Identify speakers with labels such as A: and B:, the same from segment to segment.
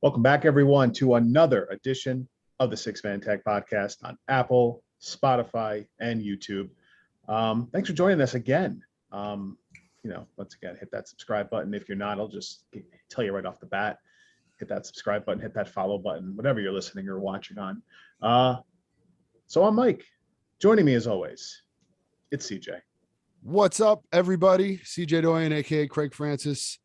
A: Welcome back, everyone, to another edition of the Six Man Tag Podcast on Apple, Spotify, and YouTube. Thanks for joining us again. Once again, hit that subscribe button. If you're not, I'll just tell you right off the bat. Hit that subscribe button, hit that follow button, whatever you're listening or watching on. So I'm Mike. Joining me as always, it's CJ.
B: What's up, everybody? CJ Doyen, aka Craig Francis.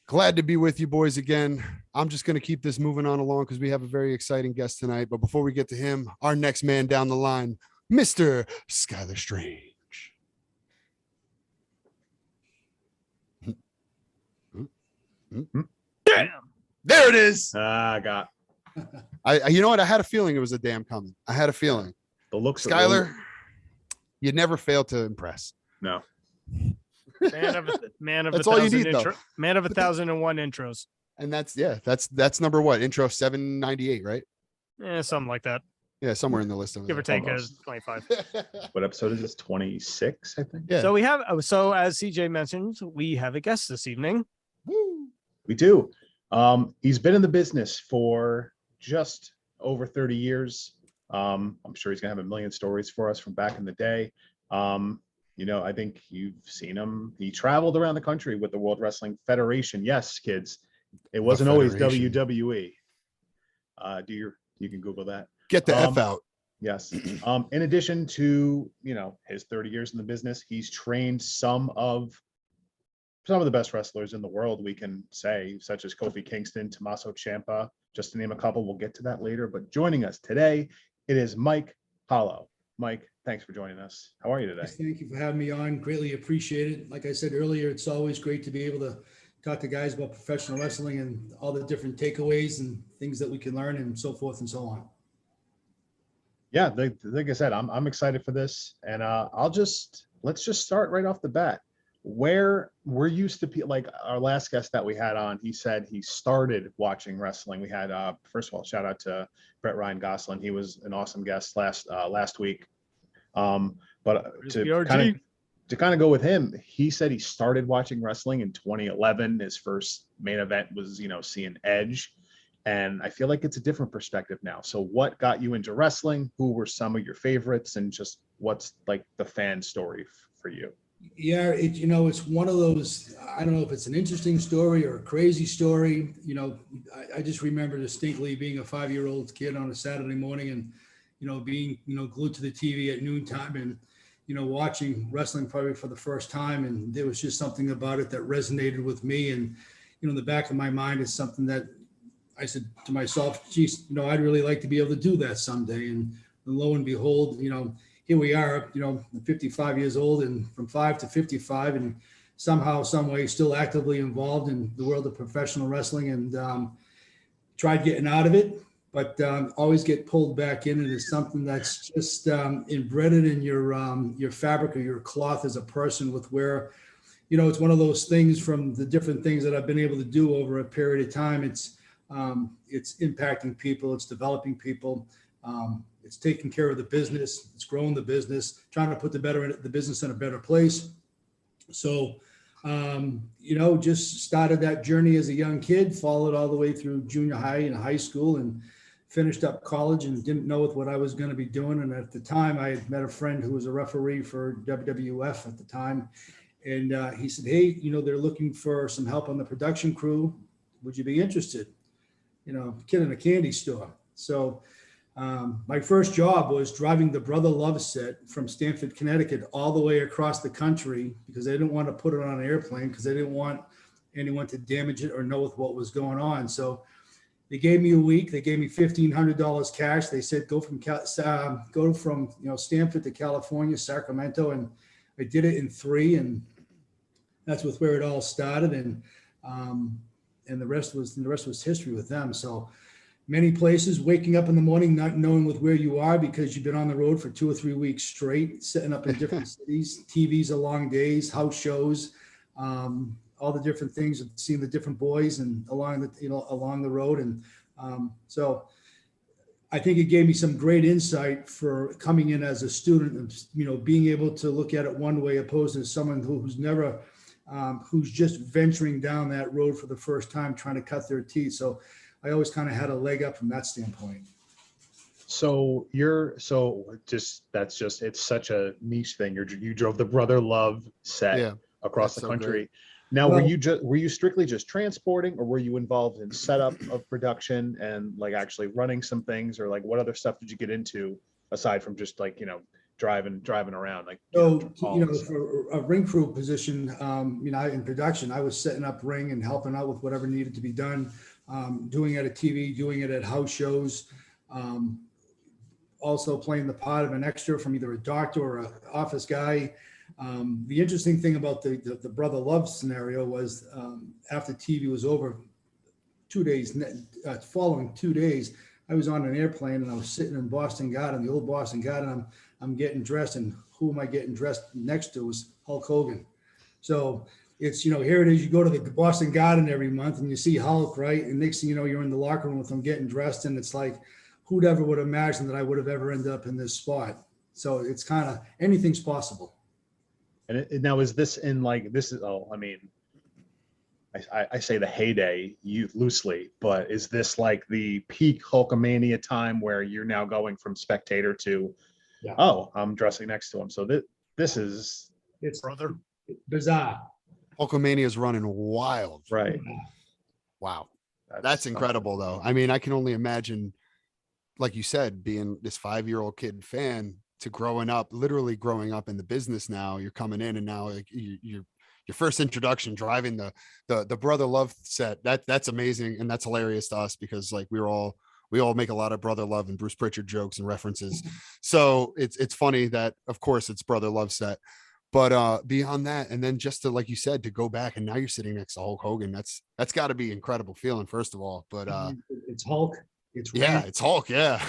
B: Glad to be with you boys again. I'm just going to keep this moving on along because we have a very exciting guest tonight. But before we get to him, our next man down the line, Mr. Skylar Strange.
C: Damn. There it is.
A: I got.
B: You know what? I had a feeling it was a damn coming. I had a feeling.
A: The looks.
B: Skylar, you never fail to impress.
A: No.
C: Man of
B: That's
C: a
B: all you
C: thousand
B: need, though.
C: man of 1,001 intros.
B: And that's number what? Intro 798, right?
C: Yeah, something like that.
B: Yeah, somewhere in the list of
C: Give or
B: it.
C: take
A: Almost.
C: 25.
A: What episode is this? 26, I think.
B: Yeah.
C: So as CJ mentioned, we have a guest this evening.
B: Woo.
A: We do. He's been in the business for just over 30 years. I'm sure he's gonna have a million stories for us from back in the day. I think you've seen him. He traveled around the country with the World Wrestling Federation. Yes, kids, it wasn't always WWE. You can Google that.
B: Get the F out.
A: Yes. In addition to his 30 years in the business, he's trained some of the best wrestlers in the world, we can say, such as Kofi Kingston, Tommaso Ciampa, just to name a couple. We'll get to that later. But joining us today, it is Mike Hollow. Mike, thanks for joining us. How are you today?
D: Yes, thank you for having me on. Greatly appreciate it. Like I said earlier, it's always great to be able to talk to guys about professional wrestling and all the different takeaways and things that we can learn and so forth and so on.
A: Yeah, like I said, I'm excited for this, and let's just start right off the bat. Where we're used to, like our last guest that we had on, he said he started watching wrestling. We had first of all, shout out to Brett Ryan Gosselin. He was an awesome guest last week. But to kind of go with him, he said he started watching wrestling in 2011. His first main event was seeing Edge, and I feel like it's a different perspective now. So what got you into wrestling? Who were some of your favorites, and just what's like the fan story for you?
D: Yeah, it's one of those, I don't know if it's an interesting story or a crazy story. I just remember distinctly being a 5-year-old kid on a Saturday morning and, being, glued to the TV at noontime and, watching wrestling probably for the first time. And there was just something about it that resonated with me. And, in the back of my mind is something that I said to myself, geez, I'd really like to be able to do that someday. And lo and behold, here we are, 55 years old and from 5 to 55 and somehow, some way still actively involved in the world of professional wrestling and tried getting out of it, but always get pulled back in. And it's something that's just embedded in your fabric or your cloth as a person with where, it's one of those things from the different things that I've been able to do over a period of time. It's impacting people, it's developing people. It's taking care of the business. It's growing the business, trying to put the business in a better place. So, just started that journey as a young kid, followed all the way through junior high and high school and finished up college and didn't know what I was going to be doing. And at the time I had met a friend who was a referee for WWF at the time. And he said, hey, they're looking for some help on the production crew. Would you be interested? Kid in a candy store. So, my first job was driving the Brother Love set from Stamford, Connecticut, all the way across the country because they didn't want to put it on an airplane because they didn't want anyone to damage it or know what was going on. So they gave me a week. They gave me $1,500 cash. They said go from Stamford to California, Sacramento, and I did it in 3, and that's where it all started. And the rest was history with them. So. Many places, waking up in the morning, not knowing where you are because you've been on the road for 2 or 3 weeks straight, setting up in different cities, TVs are long days, house shows, all the different things, seeing the different boys and along the road. And so I think it gave me some great insight for coming in as a student and, being able to look at it one way opposed to someone who's never, who's just venturing down that road for the first time, trying to cut their teeth. So I always kind of had a leg up from that standpoint.
A: So it's such a niche thing. You drove the Brother Love set across the country.
B: Great.
A: Now, were you strictly just transporting, or were you involved in setup of production and like actually running some things, or like what other stuff did you get into aside from just like, driving around? Like,
D: for a ring crew position, in production, I was setting up ring and helping out with whatever needed to be done, doing it at TV, doing it at house shows, also playing the part of an extra from either a doctor or an office guy. The interesting thing about the Brother Love scenario was after TV was over, 2 days, following 2 days, I was on an airplane and I was sitting in Boston Garden, the old Boston Garden. I'm getting dressed, and who am I getting dressed next to is Hulk Hogan. So it's, here it is, you go to the Boston Garden every month and you see Hulk, right? And next thing you know, you're in the locker room with him getting dressed, and it's like, who'd ever would imagine that I would have ever ended up in this spot? So it's kind of, anything's possible.
A: And now is this in like, I say the heyday loosely, but is this like the peak Hulkamania time where you're now going from spectator to, I'm dressing next to him? So it's
C: brother
D: bizarre.
B: Hulkamania is running wild.
A: Right.
B: Wow. That's incredible though. I mean, I can only imagine, like you said, being this 5-year-old kid fan to literally growing up in the business. Now you're coming in and now like your first introduction, driving the Brother Love set. That's amazing. And that's hilarious to us because like we all make a lot of Brother Love and Bruce Pritchard jokes and references. So it's funny that of course it's Brother Love set, but beyond that, and then just to, like you said, to go back and now you're sitting next to Hulk Hogan. That's gotta be incredible feeling, first of all, but
D: it's Hulk.
B: It's Hulk. Yeah.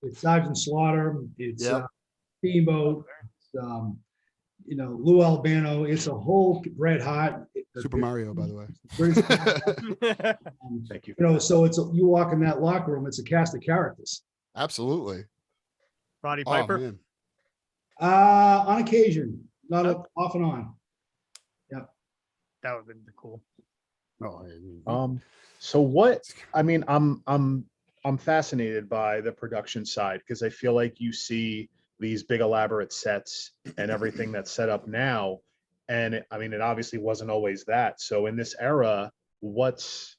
D: It's Sergeant Slaughter. It's Steamboat. It's, Lou Albano. It's a whole Bret Hart.
B: Super Mario, by the
A: way. Thank you.
D: So you walk in that locker room, it's a cast of characters.
B: Absolutely.
C: Roddy Piper.
B: Man.
D: On occasion, not off and on. Yeah.
C: That would have been cool.
A: So what, I'm fascinated by the production side because I feel like you see these big elaborate sets and everything that's set up now. And it obviously wasn't always that. So in this era, what was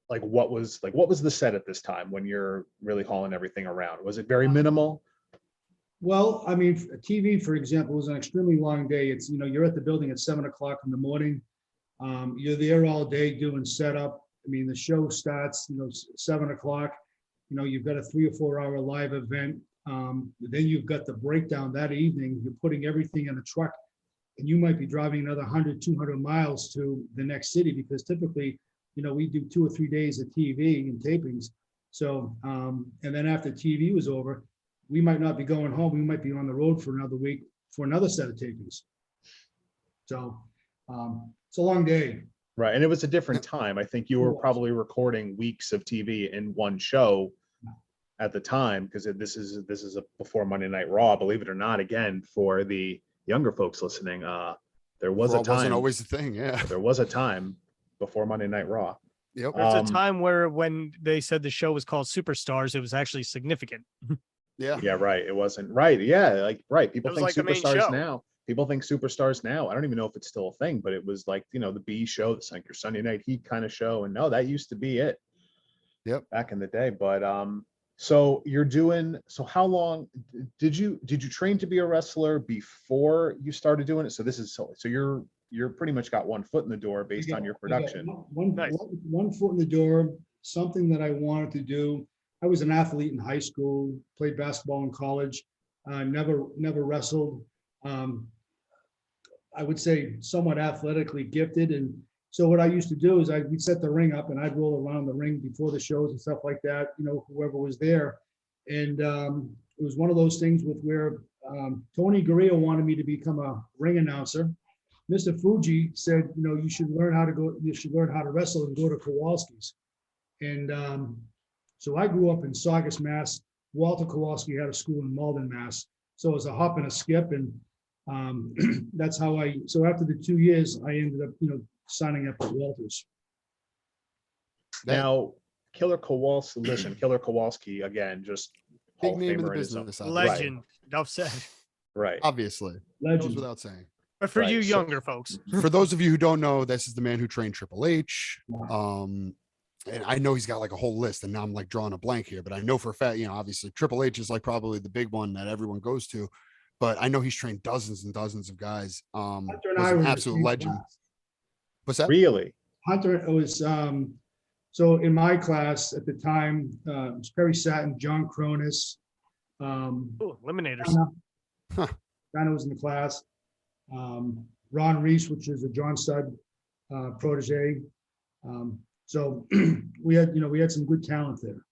A: the set at this time when you're really hauling everything around? Was it very minimal?
D: Well, TV, for example, was an extremely long day. It's, you're at the building at 7:00 in the morning. You're there all day doing setup. The show starts, 7:00. You've got a 3 or 4 hour live event. Then you've got the breakdown that evening. You're putting everything in a truck, and you might be driving another 100, 200 miles to the next city because typically, we do 2 or 3 days of TV and tapings. So, and then after TV was over, we might not be going home. We might be on the road for another week for another set of tapings. So, it's a long day.
A: Right. And it was a different time. I think you were probably recording weeks of TV in one show at the time, because this is a before Monday Night Raw, believe it or not. Again, for the younger folks listening, there was a time.
B: Wasn't always a thing. Yeah.
A: There was a time before Monday Night Raw.
B: Yep.
C: There's a time where when they said the show was called Superstars, it was actually significant.
B: Yeah.
A: Yeah. Right. It wasn't right. Yeah. Right. People think
C: like
A: Superstars now. People think Superstars now. I don't even know if it's still a thing, but it was like, the B show, that's like your Sunday Night Heat kind of show. And no, that used to be it.
B: Yep.
A: Back in the day. But so how long did you train to be a wrestler before you started doing it? So you're pretty much got one foot in the door based on your production.
D: One foot in the door, something that I wanted to do. I was an athlete in high school, played basketball in college, never wrestled. I would say somewhat athletically gifted. And so what I used to do is we'd set the ring up and I'd roll around the ring before the shows and stuff like that, whoever was there. And it was one of those things with where Tony Gurria wanted me to become a ring announcer. Mr. Fuji said, you should learn how to wrestle and go to Kowalski's. And so I grew up in Saugus, Mass. Walter Kowalski had a school in Malden, Mass. So it was a hop and a skip. And that's how so after the 2 years, I ended up, signing up at Walters.
A: Now, Killer Kowalski, listen, Killer Kowalski, again, just Hall
B: Big
A: of
B: name in the
A: Famer in his own.
B: business. Out there.
C: Legend. Enough said.
A: Right.
B: Obviously, goes
D: Legend.
B: without saying.
C: But for
A: Right,
C: you
A: so-
C: younger folks,
B: For those of you who don't know, this is the man who trained Triple H. And I know he's got like a whole list, and now I'm like drawing a blank here, but I know for a fact, obviously Triple H is like probably the big one that everyone goes to, but I know he's trained dozens and dozens of guys.
D: Hunter and
B: Was
D: I
B: an
D: were in the
B: absolute
D: same
B: legend.
D: class.
B: What's that?
A: Really?
D: Hunter was, so in my class at the time, it was Perry Satin, John Cronus.
C: ooh, eliminators.
B: Huh.
D: Donna was in the class. Ron Reese, which is a John Studd protege. So we had some good talent there.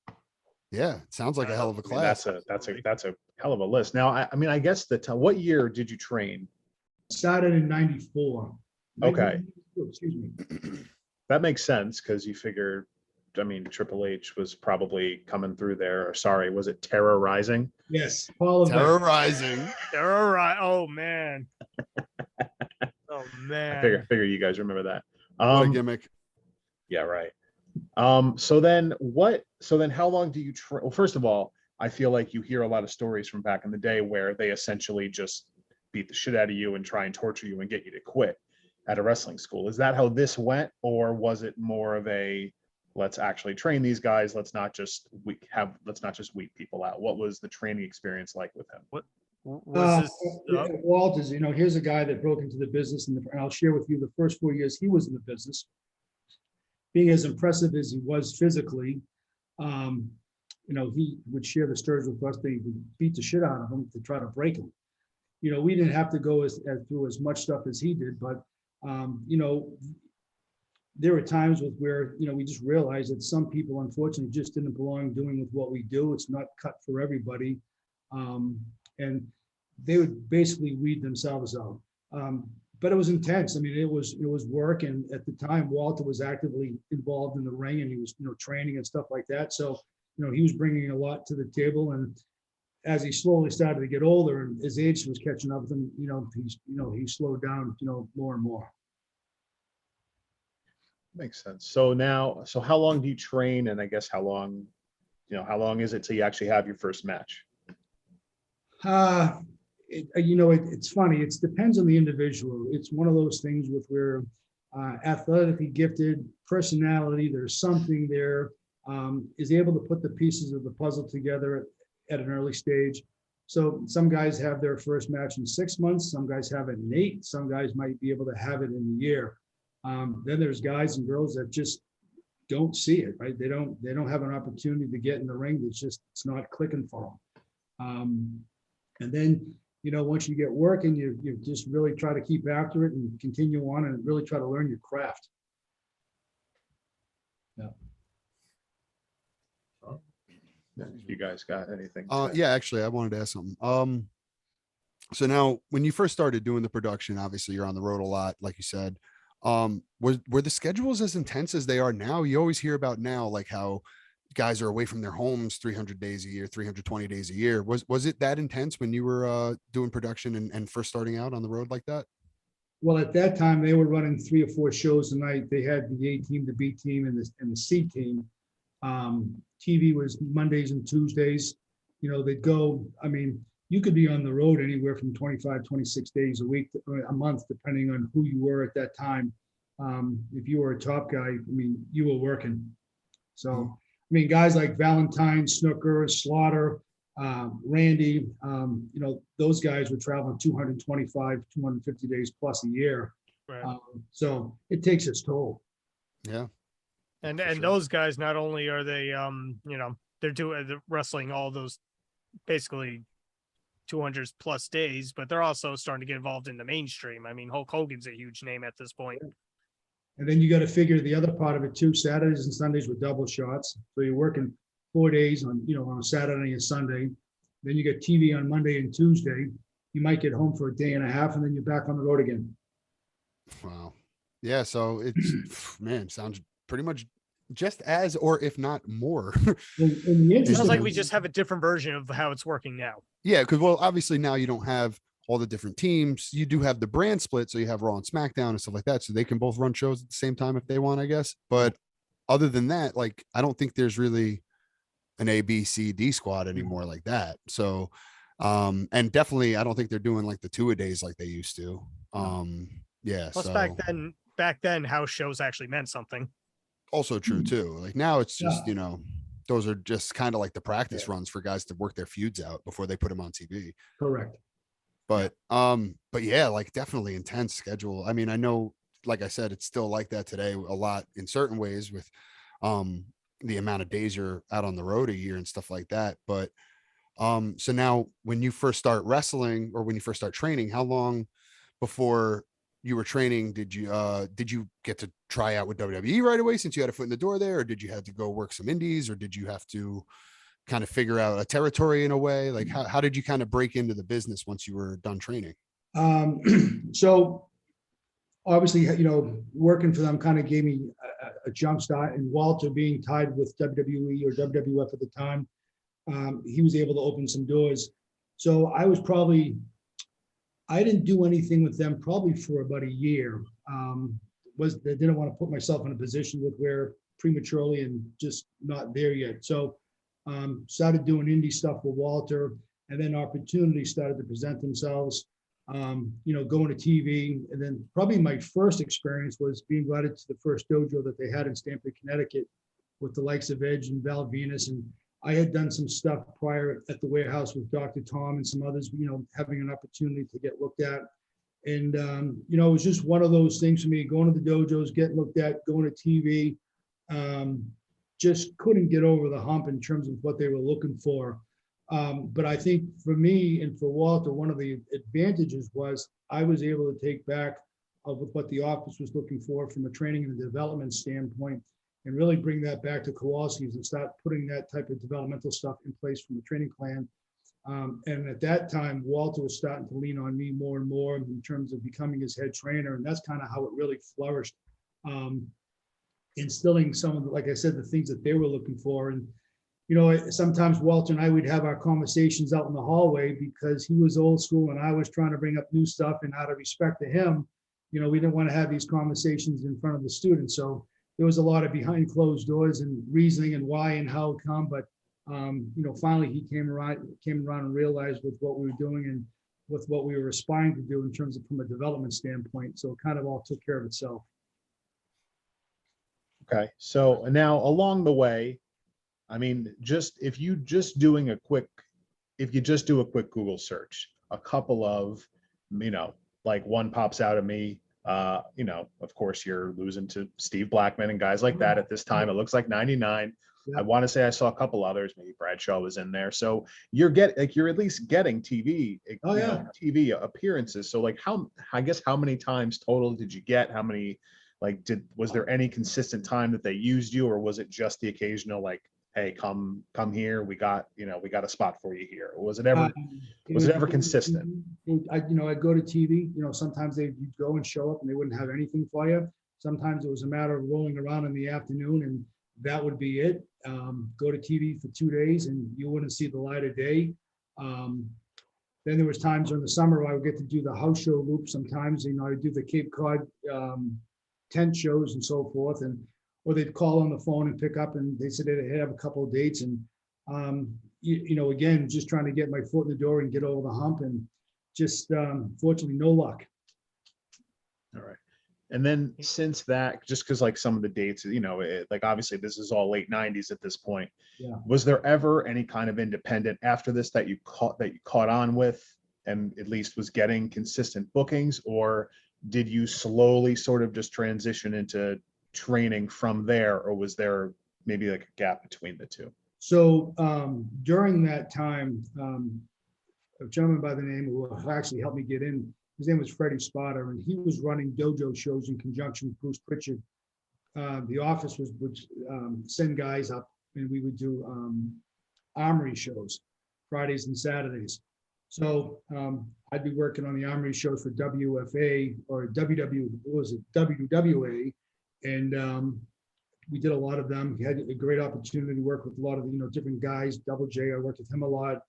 B: Yeah, it sounds like a hell of a
A: I mean,
B: class.
A: that's a hell of a list. Now, I mean, I guess what year did you train?
D: Started in '94.
A: Okay.
D: Excuse me.
A: That makes sense because you figure, I mean, Triple H was probably coming through there. Or sorry, was it Terrorizing?
D: Yes, Paul Levesque.
B: Terrorizing.
C: They're all right. Oh man. Oh
A: I
C: man.
A: figure you guys remember that.
B: What a gimmick.
A: Yeah, right. So then how long do you train? Well, first of all, I feel like you hear a lot of stories from back in the day where they essentially just beat the shit out of you and try and torture you and get you to quit at a wrestling school. Is that how this went, or was it more of a let's actually train these guys? Let's not just weed people out. What was the training experience like with him?
C: Was this
D: Walt is, here's a guy that broke into the business, and I'll share with you the first 4 years he was in the business. Being as impressive as he was physically, he would share the stories with us. They would beat the shit out of him to try to break him. We didn't have to go through as much stuff as he did, but there were times where we just realized that some people unfortunately just didn't belong doing with what we do. It's not cut for everybody, and they would basically weed themselves out. But it was intense. I mean, it was work, and at the time, Walter was actively involved in the ring, and he was training and stuff like that. So he was bringing a lot to the table, and as he slowly started to get older and his age was catching up with him, he slowed down, more and more.
A: Makes sense. So how long do you train? And I guess how long is it till you actually have your first match?
D: It's funny. It depends on the individual. It's one of those things with where athletically gifted, personality, there's something there, is able to put the pieces of the puzzle together at an early stage. So some guys have their first match in 6 months. Some guys have it in 8. Some guys might be able to have it in a year. Then there's guys and girls that just don't see it, right? They don't have an opportunity to get in the ring. It's not clicking for them. And then, once you get working, you just really try to keep after it and continue on and really try to learn your craft. Yeah.
A: You guys got anything?
B: Yeah, actually, I wanted to ask something. So now when you first started doing the production, obviously you're on the road a lot, like you said. Were the schedules as intense as they are now? You always hear about now, like how guys are away from their homes 300 days a year, 320 days a year. Was it that intense when you were doing production and first starting out on the road like that?
D: Well, at that time they were running 3 or 4 shows a night. They had the A team, the B team, and the C team. TV was Mondays and Tuesdays. They'd go, I mean, you could be on the road anywhere from 25, 26 days a month, depending on who you were at that time. If you were a top guy, I mean, you were working. So, I mean, guys like Valentine, Snooker, Slaughter, Randy, those guys were traveling 225, 250 days plus a year.
C: right.
D: So it takes its toll.
B: Yeah.
C: And
B: For sure.
C: those guys, not only are they they're wrestling all those basically 200 plus days, but they're also starting to get involved in the mainstream. I mean, Hulk Hogan's a huge name at this point.
D: And then you got to figure the other part of it too. Saturdays and Sundays were double shots. So you're working 4 days on a Saturday and Sunday. Then you get TV on Monday and Tuesday. You might get home for a day and a half, and then you're back on the road again.
B: Wow. Yeah. So it's, man, sounds pretty much just as, or if not more.
D: And the
C: It
D: interesting
C: sounds like we just have a different version of how it's working now.
B: Yeah. Cause well, obviously now you don't have all the different teams. You do have the brand split. So you have Raw and SmackDown and stuff like that. So they can both run shows at the same time if they want, I guess. But other than that, like, I don't think there's really an A, B, C, D squad anymore like that. So, and definitely, I don't think they're doing like the 2-a-days like they used to. Yeah.
C: Plus,
B: So
C: back then, house shows actually meant something.
B: also true too. Like now it's just,
D: Yeah.
B: those are just kind of like the practice
D: Yeah.
B: runs for guys to work their feuds out before they put them on TV.
D: Correct.
B: But yeah, like definitely intense schedule. I mean, I know, like I said, it's still like that today a lot in certain ways with the amount of days you're out on the road a year and stuff like that. But so now when you first start wrestling or when you first start training, how long before you were training did you get to try out with WWE right away since you had a foot in the door there, or did you have to go work some indies, or did you have to kind of figure out a territory in a way? Like how did you kind of break into the business once you were done training?
D: So obviously, working for them kind of gave me a jump start, and Walter being tied with WWE or WWF at the time, he was able to open some doors. So I didn't do anything with them probably for about a year. They didn't want to put myself in a position with where prematurely and just not there yet. So started doing indie stuff with Walter, and then opportunities started to present themselves. Going to TV, and then probably my first experience was being invited to the first dojo that they had in Stamford, Connecticut, with the likes of Edge and Val Venus. And I had done some stuff prior at the warehouse with Dr. Tom and some others, having an opportunity to get looked at. And, it was just one of those things for me, going to the dojos, getting looked at, going to TV, just couldn't get over the hump in terms of what they were looking for. But I think for me and for Walter, one of the advantages was I was able to take back with what the office was looking for from a training and development standpoint, and really bring that back to Kowalski's and start putting that type of developmental stuff in place from the training plan. And at that time, Walter was starting to lean on me more and more in terms of becoming his head trainer. And that's kind of how it really flourished, instilling some of the, like I said, the things that they were looking for. And, sometimes Walter and I would have our conversations out in the hallway because he was old school and I was trying to bring up new stuff, and out of respect to him, we didn't want to have these conversations in front of the students. So there was a lot of behind closed doors and reasoning and why and how it come. But, finally he came around and realized with what we were doing and with what we were aspiring to do in terms of from a development standpoint. So it kind of all took care of itself.
A: Okay. So now along the way, I mean, if you just do a quick Google search, a couple of, like one pops out of me, of course you're losing to Steve Blackman and guys like that at this time. It looks like 99.
D: Yeah.
A: I want to say I saw a couple others, maybe Bradshaw was in there. So you're at least getting TV, TV appearances. So like how many times total did you get? How many, was there any consistent time that they used you, or was it just the occasional, like, hey, come here, we got a spot for you here? Or was it ever consistent?
D: I'd go to TV, sometimes you'd go and show up and they wouldn't have anything for you. Sometimes it was a matter of rolling around in the afternoon and that would be it. Go to TV for 2 days and you wouldn't see the light of day. Then there was times during the summer I would get to do the house show loop. Sometimes, I'd do the Cape Cod tent shows and so forth, or they'd call on the phone and pick up and they said they have a couple of dates, and again, just trying to get my foot in the door and get over the hump, and just fortunately no luck.
A: All right. And then since that, just because like some of the dates, like obviously this is all late 90s at this point.
D: Yeah.
A: Was there ever any kind of independent after this that you caught on with and at least was getting consistent bookings, or did you slowly sort of just transition into training from there, or was there maybe like a gap between the two?
D: So during that time, a gentleman by the name who actually helped me get in, his name was Freddie Spada, and he was running dojo shows in conjunction with Bruce Pritchard. The office would send guys up, and we would do armory shows Fridays and Saturdays. So I'd be working on the armory shows for WFA or WWA, and we did a lot of them. We had a great opportunity to work with a lot of different guys. Double J, I worked with him a lot.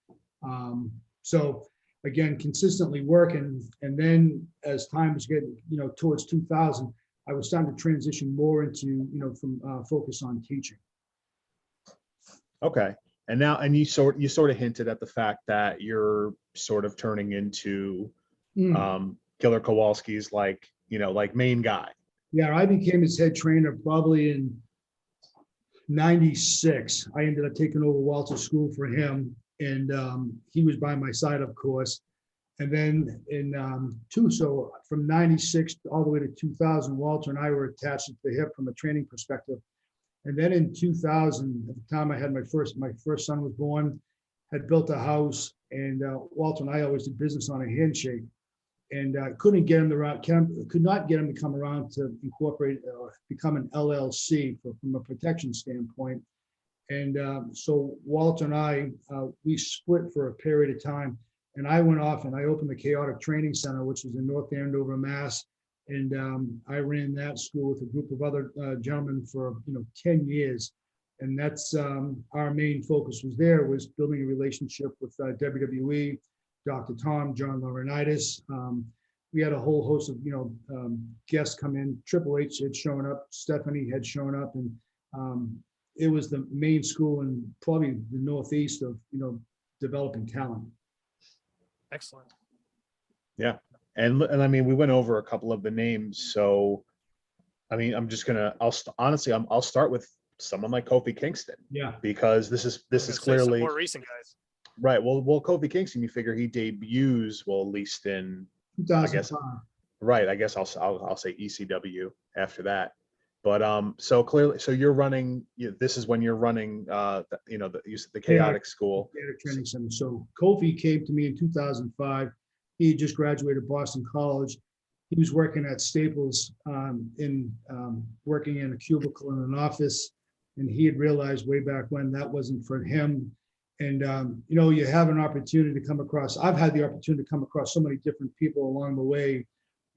D: So again, consistently working, and then as time was getting towards 2000, I was starting to transition more into, from focus on teaching.
A: Okay. And now, and you sort of hinted at the fact that you're sort of turning into Killer Kowalski's like main guy.
D: Yeah, I became his head trainer probably in '96. I ended up taking over Walter's school for him, and he was by my side, of course. And then so from '96 all the way to 2000, Walter and I were attached at the hip from a training perspective. And then in 2000, at the time I had my first son was born, had built a house, and Walter and I always did business on a handshake. And could not get him to come around to incorporate or become an LLC from a protection standpoint. And so Walter and I, we split for a period of time. And I went off and I opened the Chaotic Training Center, which is in North Andover, Mass. And I ran that school with a group of other gentlemen for 10 years. And that's our main focus was building a relationship with WWE, Dr. Tom, John Laurinaitis. We had a whole host of guests come in. Triple H had shown up, Stephanie had shown up, and it was the main school in probably the Northeast of developing talent.
C: Excellent.
A: Yeah. And I mean, we went over a couple of the names. So, I mean, I'll start with someone like Kofi Kingston.
D: Yeah.
A: Because this is clearly
C: more recent guys.
A: Right. Well, Kofi Kingston, you figure he debuts, well, at least in
D: 2005.
A: Right. I guess I'll say ECW after that. But so clearly, so you're running. This is when you're running. The Chaotic School.
D: Chaotic Training Center. So Kofi came to me in 2005. He had just graduated Boston College. He was working at Staples working in a cubicle in an office, and he had realized way back when that wasn't for him. And you have an opportunity to come across. I've had the opportunity to come across so many different people along the way,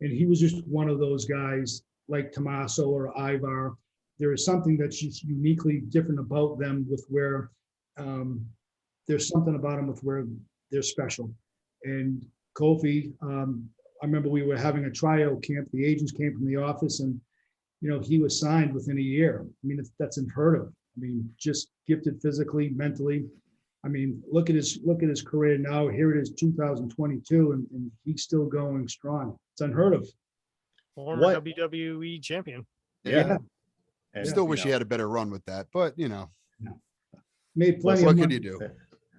D: and he was just one of those guys like Tommaso or Ivar. There is something that's just uniquely different about them, with where there's something about them with where they're special. And Kofi, I remember we were having a tryout camp. The agents came from the office, and he was signed within a year. I mean, that's unheard of. I mean, just gifted physically, mentally. I mean, look at his career now. Here it is, 2022, and he's still going strong. It's unheard of.
C: Former WWE champion.
A: Yeah. And,
B: Still wish he had a better run with that, but
D: Made plenty.
B: What could you do?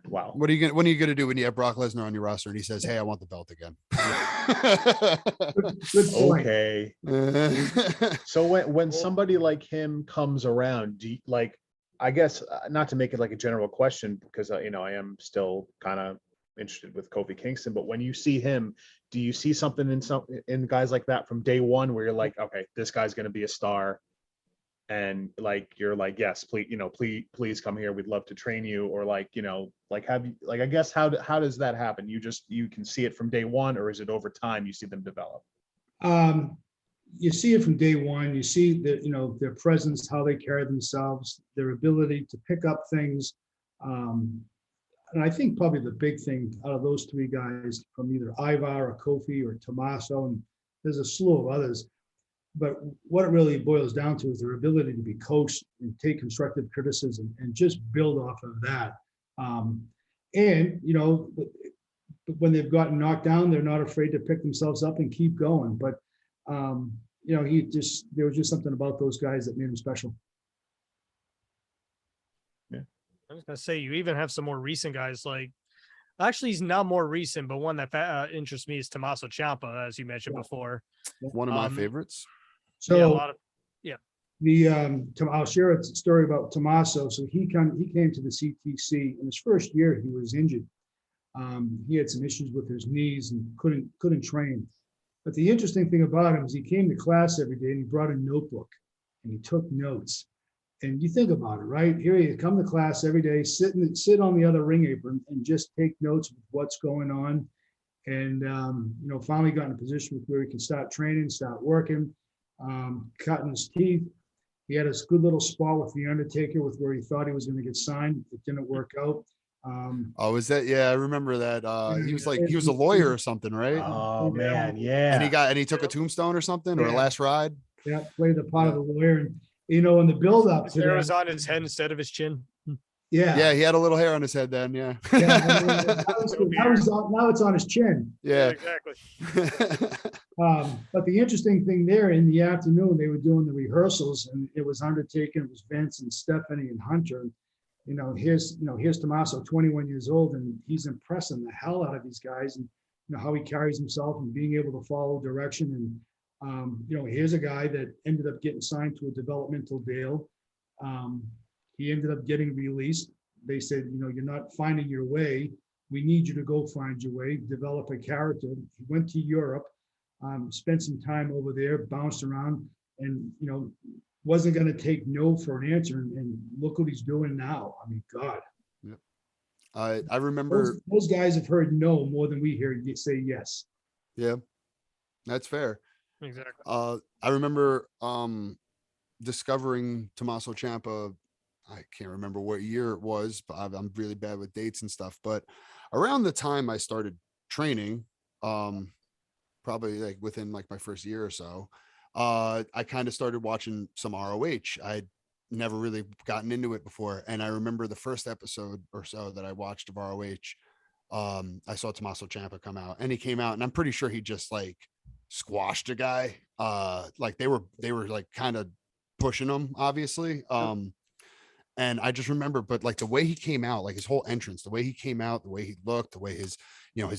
A: Wow.
B: What are you gonna do when you have Brock Lesnar on your roster and he says, "Hey, I want the belt again"?
D: Good point.
A: Okay. So when somebody like him comes around, do you, I guess not to make it like a general question, because I am still kind of interested with Kofi Kingston, but when you see him, do you see something in guys like that from day one where you're like, okay, this guy's going to be a star, and you're like, yes, please come here, we'd love to train you, or I guess how does that happen? You can see it from day one, or is it over time you see them develop?
D: You see it from day one. You see their presence, how they carry themselves, their ability to pick up things. And I think probably the big thing out of those three guys, from either Ivar or Kofi or Tommaso, and there's a slew of others, but what it really boils down to is their ability to be coached and take constructive criticism and just build off of that. And when they've gotten knocked down, they're not afraid to pick themselves up and keep going. But there was just something about those guys that made him special.
C: Yeah. I was gonna say, you even have some more recent guys. Actually, he's not more recent, but one that interests me is Tommaso Ciampa, as you mentioned before.
B: One of my favorites.
D: So
B: Yeah.
D: I'll share a story about Tommaso. So he came to the CTC in his first year. He was injured. He had some issues with his knees and couldn't train. But the interesting thing about him is he came to class every day and he brought a notebook and he took notes. And you think about it, right? Here you come to class every day, sit on the other ring apron and just take notes of what's going on. And finally got in a position where he can start training, start working, cutting his teeth. He had a good little spot with the Undertaker with where he thought he was going to get signed. It didn't work out.
B: Is that? Yeah, I remember that. He was a lawyer or something, right?
A: Oh man, yeah.
B: And he took a tombstone or something, or a last ride.
D: Yeah, play the part of the lawyer. And, you know, in the build up
C: His
D: to
C: hair was
D: that,
C: on his head instead of his chin.
B: Yeah, he had a little hair on his head then. Yeah.
D: yeah, now it's on his chin.
B: Yeah.
C: Exactly.
D: But the interesting thing there, in the afternoon, they were doing the rehearsals, and it was Undertaker, it was Vince and Stephanie and Hunter. Here's Tommaso, 21 years old, and he's impressing the hell out of these guys, and how he carries himself and being able to follow direction. And here's a guy that ended up getting signed to a developmental deal. He ended up getting released. They said, you're not finding your way. We need you to go find your way, develop a character. He went to Europe, spent some time over there, bounced around, and wasn't going to take no for an answer. And look what he's doing now. I mean, God.
B: Yeah. I remember
D: those guys have heard no more than we hear you say yes.
B: Yeah, that's fair.
C: Exactly.
B: I remember discovering Tommaso Ciampa. I can't remember what year it was, but I'm really bad with dates and stuff. But around the time I started training, probably like within like my first year or so, I kind of started watching some ROH. I'd never really gotten into it before. And I remember the first episode or so that I watched of ROH, I saw Tommaso Ciampa come out, and he came out, and I'm pretty sure he just like squashed a guy. Like they were like kind of pushing him, obviously. And I just remember, but like the way he came out, like his whole entrance, the way he came out, the way he looked, the way his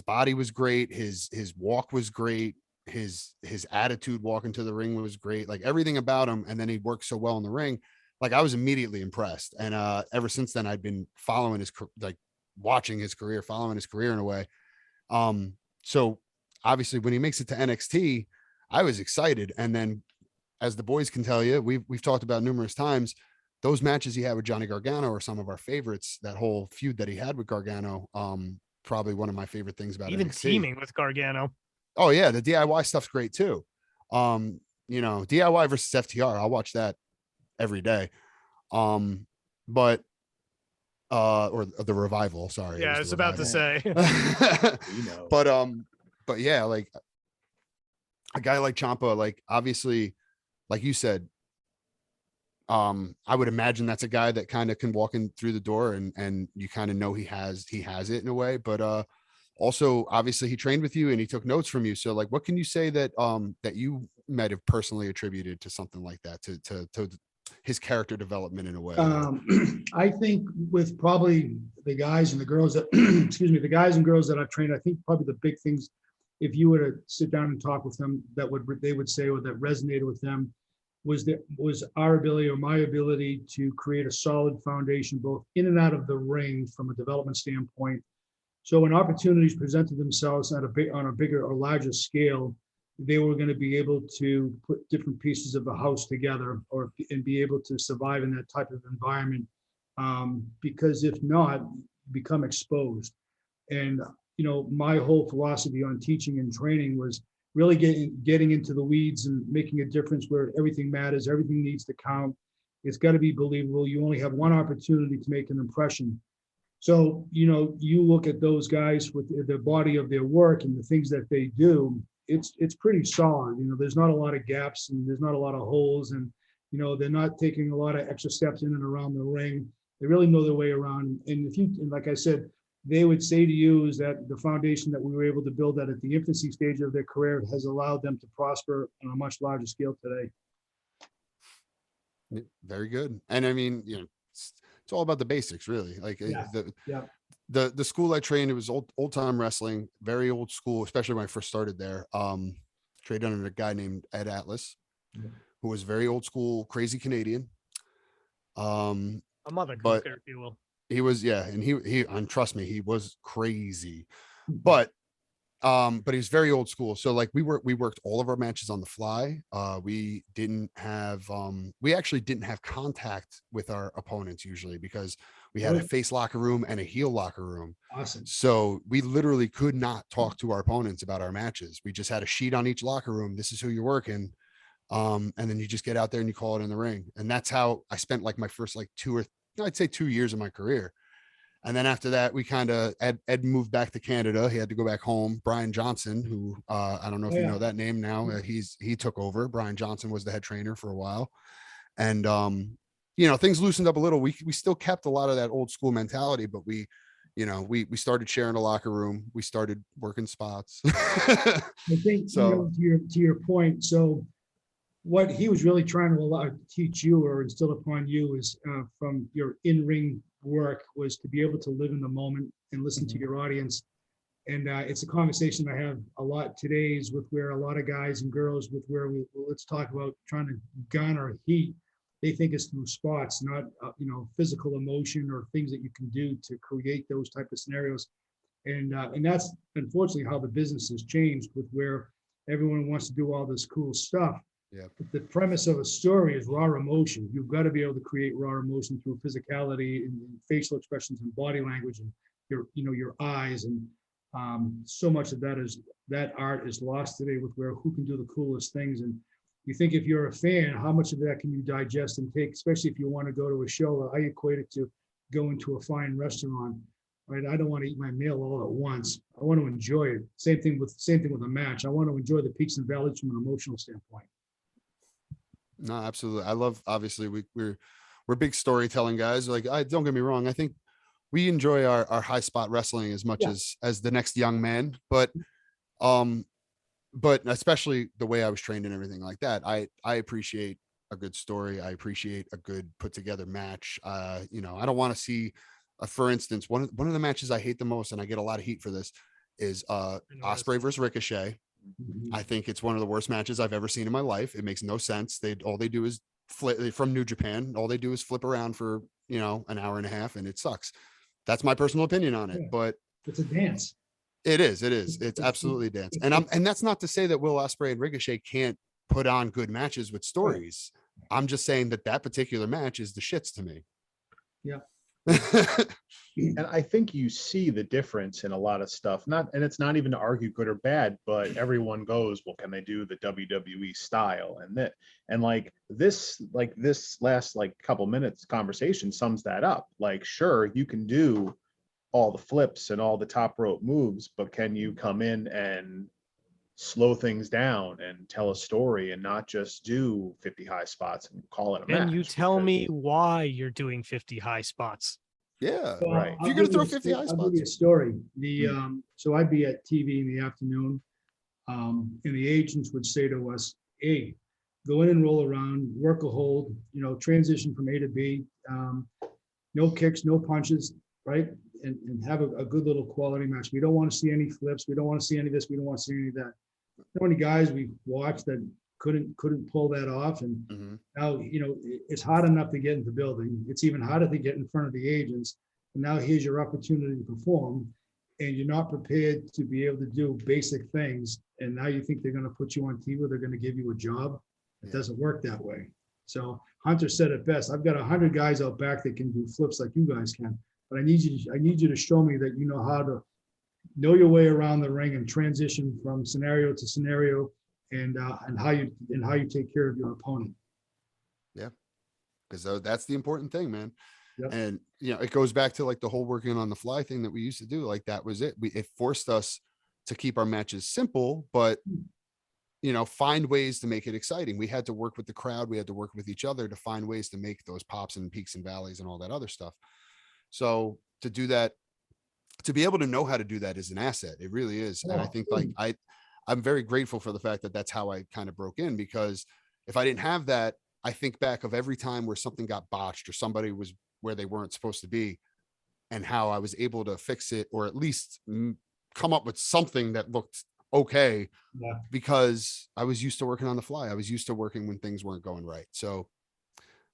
B: body was great. His walk was great. His attitude walking to the ring was great. Like everything about him. And then he worked so well in the ring. Like I was immediately impressed. And ever since then, I'd been following watching his career, following his career in a way. So obviously when he makes it to NXT, I was excited. And then as the boys can tell you, we've talked about numerous times, those matches he had with Johnny Gargano are some of our favorites. That whole feud that he had with Gargano, probably one of my favorite things about
C: even
B: NXT.
C: Teaming with Gargano.
B: Oh yeah, the DIY stuff's great too. DIY versus FTR, I'll watch that every day. But or the revival, sorry.
C: Yeah, I was about to say.
B: But yeah, like a guy like Ciampa, like obviously, like you said, I would imagine that's a guy that kind of can walk in through the door and you kind of know he has it in a way. But also obviously he trained with you and he took notes from you. So like, what can you say that that you might have personally attributed to something like that, to his character development in a way?
D: I think with probably the guys and the girls that the guys and girls that I've trained, I think probably the big things, if you were to sit down and talk with them, they would say, or that resonated with them, was our ability, or my ability, to create a solid foundation both in and out of the ring from a development standpoint. So when opportunities presented themselves on a bigger or larger scale, they were going to be able to put different pieces of the house together and be able to survive in that type of environment. Because if not, become exposed. And my whole philosophy on teaching and training was really getting into the weeds and making a difference where everything matters. Everything needs to count. It's got to be believable. You only have one opportunity to make an impression. So, you look at those guys with the body of their work and the things that they do, it's pretty solid. There's not a lot of gaps and there's not a lot of holes, and, they're not taking a lot of extra steps in and around the ring. They really know their way around. And like I said, they would say to you is that the foundation that we were able to build at the infancy stage of their career has allowed them to prosper on a much larger scale today.
B: Very good. And I mean, it's all about the basics, really. Like the school I trained, it was old time wrestling, very old school, especially when I first started there. Trained under a guy named Ed Atlas, who was very old school, crazy Canadian.
C: A mother cooker, if you will.
B: He was, and and trust me, he was crazy, but he was very old school. So like we worked all of our matches on the fly. We actually didn't have contact with our opponents usually, because we had a face locker room and a heel locker room.
D: Awesome.
B: So we literally could not talk to our opponents about our matches. We just had a sheet on each locker room. This is who you're working. And then you just get out there and you call it in the ring. And that's how I spent like my first like 2 years of my career. And then after that, we kind of Ed moved back to Canada. He had to go back home. Brian Johnson, who I don't know if you know that name now, he took over. Brian Johnson was the head trainer for a while, and you know, things loosened up a little. We still kept a lot of that old school mentality, but we started sharing a locker room. We started working spots.
D: I think,
B: so
D: to your point, so what he was really trying to teach you or instill upon you is from your in-ring work was to be able to live in the moment and listen to your audience. And it's a conversation I have a lot today is with where a lot of guys and girls with where let's talk about trying to gun or heat. They think it's through spots, not physical emotion or things that you can do to create those type of scenarios. And that's unfortunately how the business has changed with where everyone wants to do all this cool stuff.
B: Yeah.
D: But the premise of a story is raw emotion. You've got to be able to create raw emotion through physicality and facial expressions and body language and your eyes. And so much of that art is lost today with who can do the coolest things. And you think if you're a fan, how much of that can you digest and take, especially if you want to go to a show? I equate it to going to a fine restaurant, right? I don't want to eat my meal all at once. I want to enjoy it. Same thing with a match. I want to enjoy the peaks and valleys from an emotional standpoint.
B: No, absolutely. I love, obviously we're big storytelling guys. Like, don't get me wrong. I think we enjoy our high spot wrestling as much as the next young man, but especially the way I was trained and everything like that. I appreciate a good story. I appreciate a good put together match. I don't want to see for instance, one of the matches I hate the most, and I get a lot of heat for this, is Osprey versus Ricochet. I think it's one of the worst matches I've ever seen in my life. It makes no sense. All they do is flip from New Japan. All they do is flip around for, an hour and a half, and it sucks. That's my personal opinion on it, but
D: it's a dance.
B: It is. It's absolutely a dance. And that's not to say that Will Ospreay and Ricochet can't put on good matches with stories. Right. I'm just saying that particular match is the shits to me.
D: Yeah.
A: And I think you see the difference in a lot of stuff. And it's not even to argue good or bad, but everyone goes, well, can they do the WWE style? And this last couple minutes conversation sums that up. Like, sure, you can do all the flips and all the top rope moves, but can you come in and slow things down and tell a story and not just do 50 high spots and call it a match?
C: And you tell me why you're doing 50 high spots.
B: Yeah,
D: well,
B: right. If you're going to throw 50 high spots.
D: I'll give you a story. So I'd be at TV in the afternoon, and the agents would say to us, hey, go in and roll around, work a hold, transition from A to B, no kicks, no punches, right? And have a good little quality match. We don't want to see any flips. We don't want to see any of this. We don't want to see any of that. So many guys we watched that couldn't pull that off. And now, it's hard enough to get into the building. It's even harder to get in front of the agents. And now here's your opportunity to perform. And you're not prepared to be able to do basic things. And now you think they're going to put you on TV, they're going to give you a job. It doesn't work that way. So Hunter said it best. I've got 100 guys out back that can do flips like you guys can. But I need you to show me that you know how to know your way around the ring and transition from scenario to scenario, and how you take care of your opponent.
B: Yeah, because that's the important thing, man.
D: Yep.
B: And it goes back to the whole working on the fly thing that we used to do. Like, that was it. It forced us to keep our matches simple, but find ways to make it exciting. We had to work with the crowd. We had to work with each other to find ways to make those pops and peaks and valleys and all that other stuff. So to do that, to be able to know how to do that is an asset. It really is. And I think I'm very grateful for the fact that that's how I kind of broke in, because if I didn't have that, I think back of every time where something got botched or somebody was where they weren't supposed to be, and how I was able to fix it, or at least come up with something that looked okay, because I was used to working on the fly. I was used to working when things weren't going right. So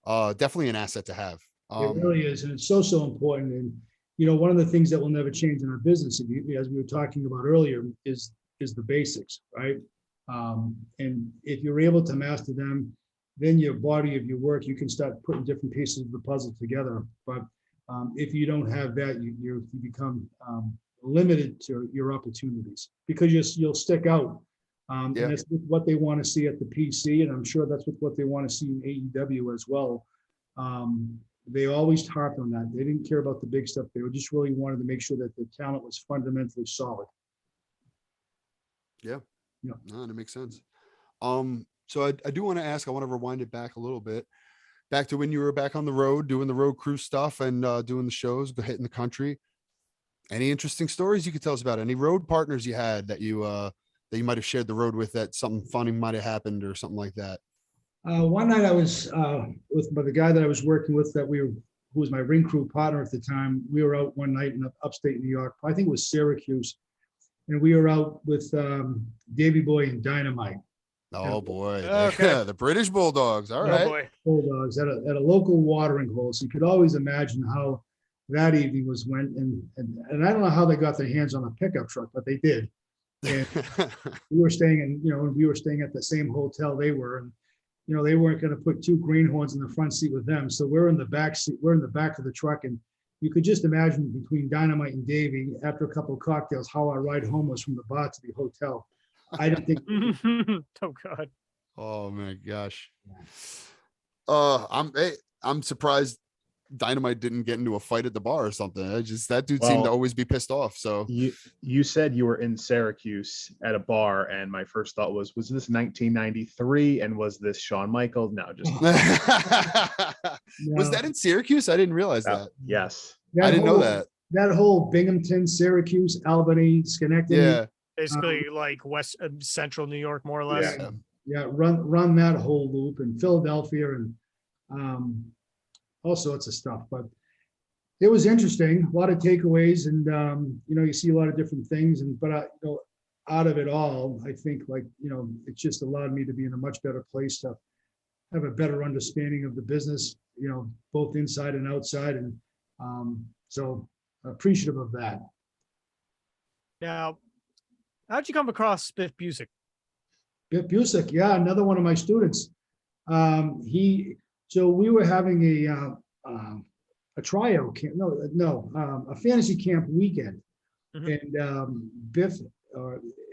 B: definitely an asset to have.
D: It really is. And it's so important. And, one of the things that will never change in our business, as we were talking about earlier, is the basics, right? And if you're able to master them, then your body of your work, you can start putting different pieces of the puzzle together. But if you don't have that, you become limited to your opportunities, because you'll stick out. And that's what they want to see at the PC. And I'm sure that's what they want to see in AEW as well. they always harped on that. They didn't care about the big stuff. They were just really wanted to make sure that the talent was fundamentally solid.
B: Yeah.
D: Yeah.
B: No, that makes sense. So I do want to ask, I want to rewind it back a little bit, back to when you were back on the road, doing the road crew stuff and doing the shows, hitting the country. Any interesting stories you could tell us about? Any road partners you had that you might have shared the road with, that something funny might have happened or something like that?
D: One night I was with the guy that I was working with, who was my ring crew partner at the time. We were out one night in upstate New York. I think it was Syracuse. And we were out with Davey Boy and Dynamite.
B: Oh boy.
C: Okay.
B: Yeah, the British Bulldogs. All
C: Oh
B: right.
C: boy.
D: Bulldogs at a local watering hole. So you could always imagine how that evening went. And I don't know how they got their hands on a pickup truck, but they did. And we were staying at the same hotel they were. And, they weren't going to put two greenhorns in the front seat with them. So we're in the back seat. We're in the back of the truck. And you could just imagine between Dynamite and Davey, after a couple of cocktails, how our ride home was from the bar to the hotel. I didn't think.
C: Oh God.
B: Oh my gosh. I'm surprised Dynamite didn't get into a fight at the bar or something. That dude seemed to always be pissed off. So
A: you said you were in Syracuse at a bar, and my first thought was this 1993? And was this Shawn Michaels? No, just
B: Was that in Syracuse? I didn't realize that.
A: Yes.
B: I didn't know that.
D: That whole Binghamton, Syracuse, Albany, Schenectady.
B: Yeah.
C: Basically like West Central New York, more or less.
D: Yeah. Run that whole loop, in Philadelphia and all sorts of stuff. But it was interesting, a lot of takeaways, and you see a lot of different things. But out of it all, I think it just allowed me to be in a much better place, to have a better understanding of the business, both inside and outside, and so appreciative of that.
C: Now, how'd you come across Biff Busick?
D: Biff Busick, yeah, another one of my students. So we were having a tryout camp, a fantasy camp weekend, and Biff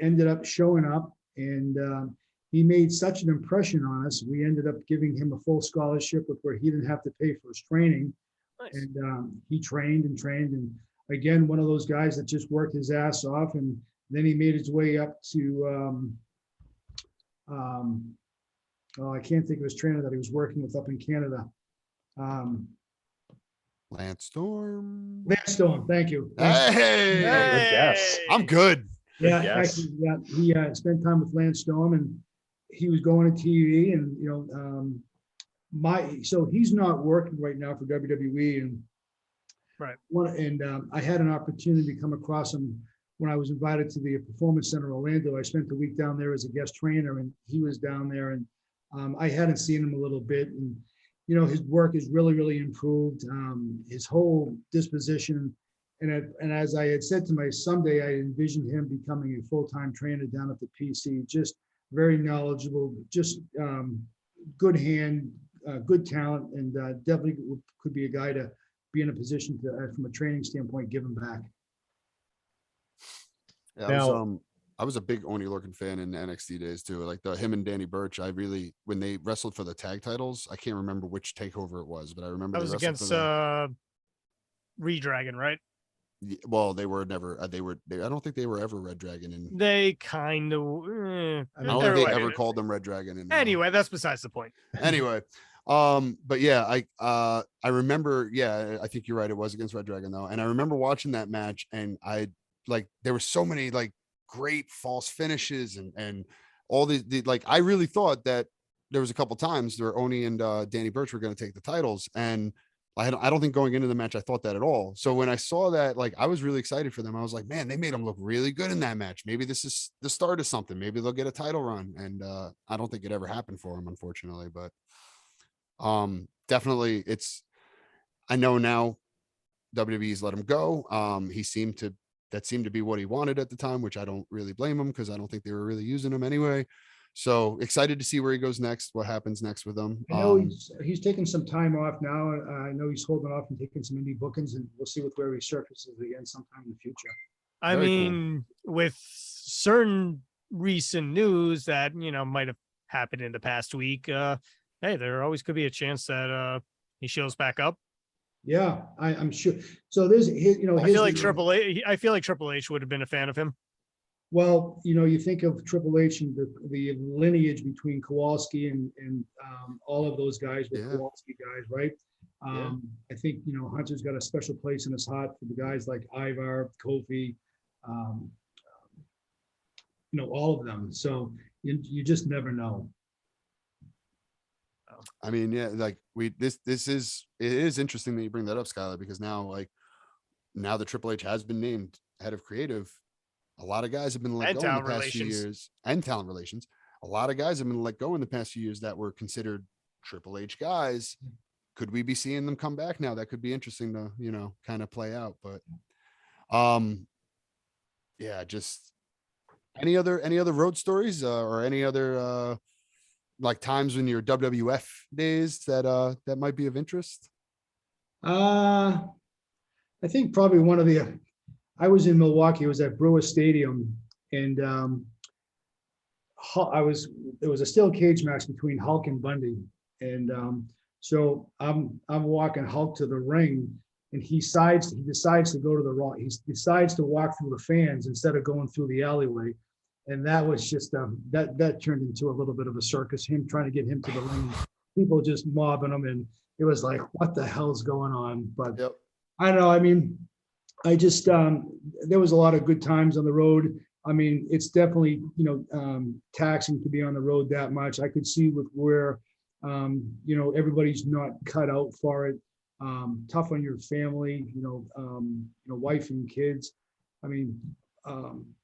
D: ended up showing up, and he made such an impression on us. We ended up giving him a full scholarship where he didn't have to pay for his training.
C: Nice.
D: And he trained, and again, one of those guys that just worked his ass off, and then he made his way up to I can't think of his trainer that he was working with up in Canada.
B: Lance Storm.
D: Lance Storm, thank you.
B: Hey,
A: Good guess.
B: I'm good.
D: Yeah,
A: Yes.
D: actually, he spent time with Lance Storm, and he was going to TV, and so he's not working right now for WWE, and
C: right.
D: I had an opportunity to come across him when I was invited to the Performance Center Orlando. I spent the week down there as a guest trainer, and he was down there, and I hadn't seen him a little bit, and his work has really, really improved. His whole disposition, and as I had said to my someday, I envisioned him becoming a full-time trainer down at the PC. Just very knowledgeable, just good hand, good talent, and definitely could be a guy to be in a position to, from a training standpoint, give him back.
B: Yeah,
A: Now,
B: I was a big Oney Lorcan fan in NXT days too. Like him and Danny Burch, when they wrestled for the tag titles, I can't remember which takeover it was, but I remember
C: That was against Redragon, right?
B: Well, they were never. I don't think they were ever Red Dragon. And
C: They kind of.
B: I don't think they ever called them Red Dragon.
C: Anyway, that's besides the point.
B: Anyway, but yeah, I remember. Yeah, I think you're right. It was against Red Dragon though, and I remember watching that match, and there were so many great false finishes and all the I really thought that there was a couple times where Oney and Danny Burch were going to take the titles, and I don't think going into the match I thought that at all. So when I saw that, I was really excited for them. I was like, man, they made them look really good in that match. Maybe this is the start of something. Maybe they'll get a title run. And I don't think it ever happened for them, unfortunately. But definitely, I know now WWE's let him go. That seemed to be what he wanted at the time, which I don't really blame him, because I don't think they were really using him anyway. So excited to see where he goes next, what happens next with him.
D: I know he's taking some time off now. I know he's holding off and taking some indie bookings, and we'll see where he surfaces again sometime in the future.
C: I mean, with certain recent news that, might have happened in the past week, hey, there always could be a chance that he shows back up.
D: Yeah, I'm sure. So there's his, you know,
C: I
D: his,
C: feel like Triple H would have been a fan of him.
D: well, you know, you think of Triple H and the lineage between Kowalski and all of those guys with
B: Yeah.
D: Kowalski guys, right?
B: Yeah.
D: I think, you know, Hunter's got a special place in his heart for the guys like Ivar, Kofi, um, you know, all of them. So you just never know.
B: I mean, yeah, like it is interesting that you bring that up, Skylar, because now the Triple H has been named head of creative. A lot of guys have been let
C: And
B: go in the
C: talent
B: past few
C: relations.
B: years, and talent relations. A lot of guys have been let go in the past few years that were considered Triple H guys. Could we be seeing them come back now? That could be interesting to, you know, kind of play out. But yeah, just any other road stories or any other like times in your WWF days that might be of interest?
D: I think probably one of the, I was in Milwaukee, it was at Brewer Stadium, and there was a steel cage match between Hulk and Bundy. And so I'm walking Hulk to the ring, and he decides to go to the wrong, he decides to walk through the fans instead of going through the alleyway. And that was just that turned into a little bit of a circus, him trying to get him to the ring, people just mobbing him, and it was like, what the hell's going on? But
B: Yep.
D: I don't know. I mean, I just there was a lot of good times on the road. I mean, it's definitely, you know, taxing to be on the road that much. I could see with where you know, everybody's not cut out for it. Tough on your family, you know, wife and kids. I mean,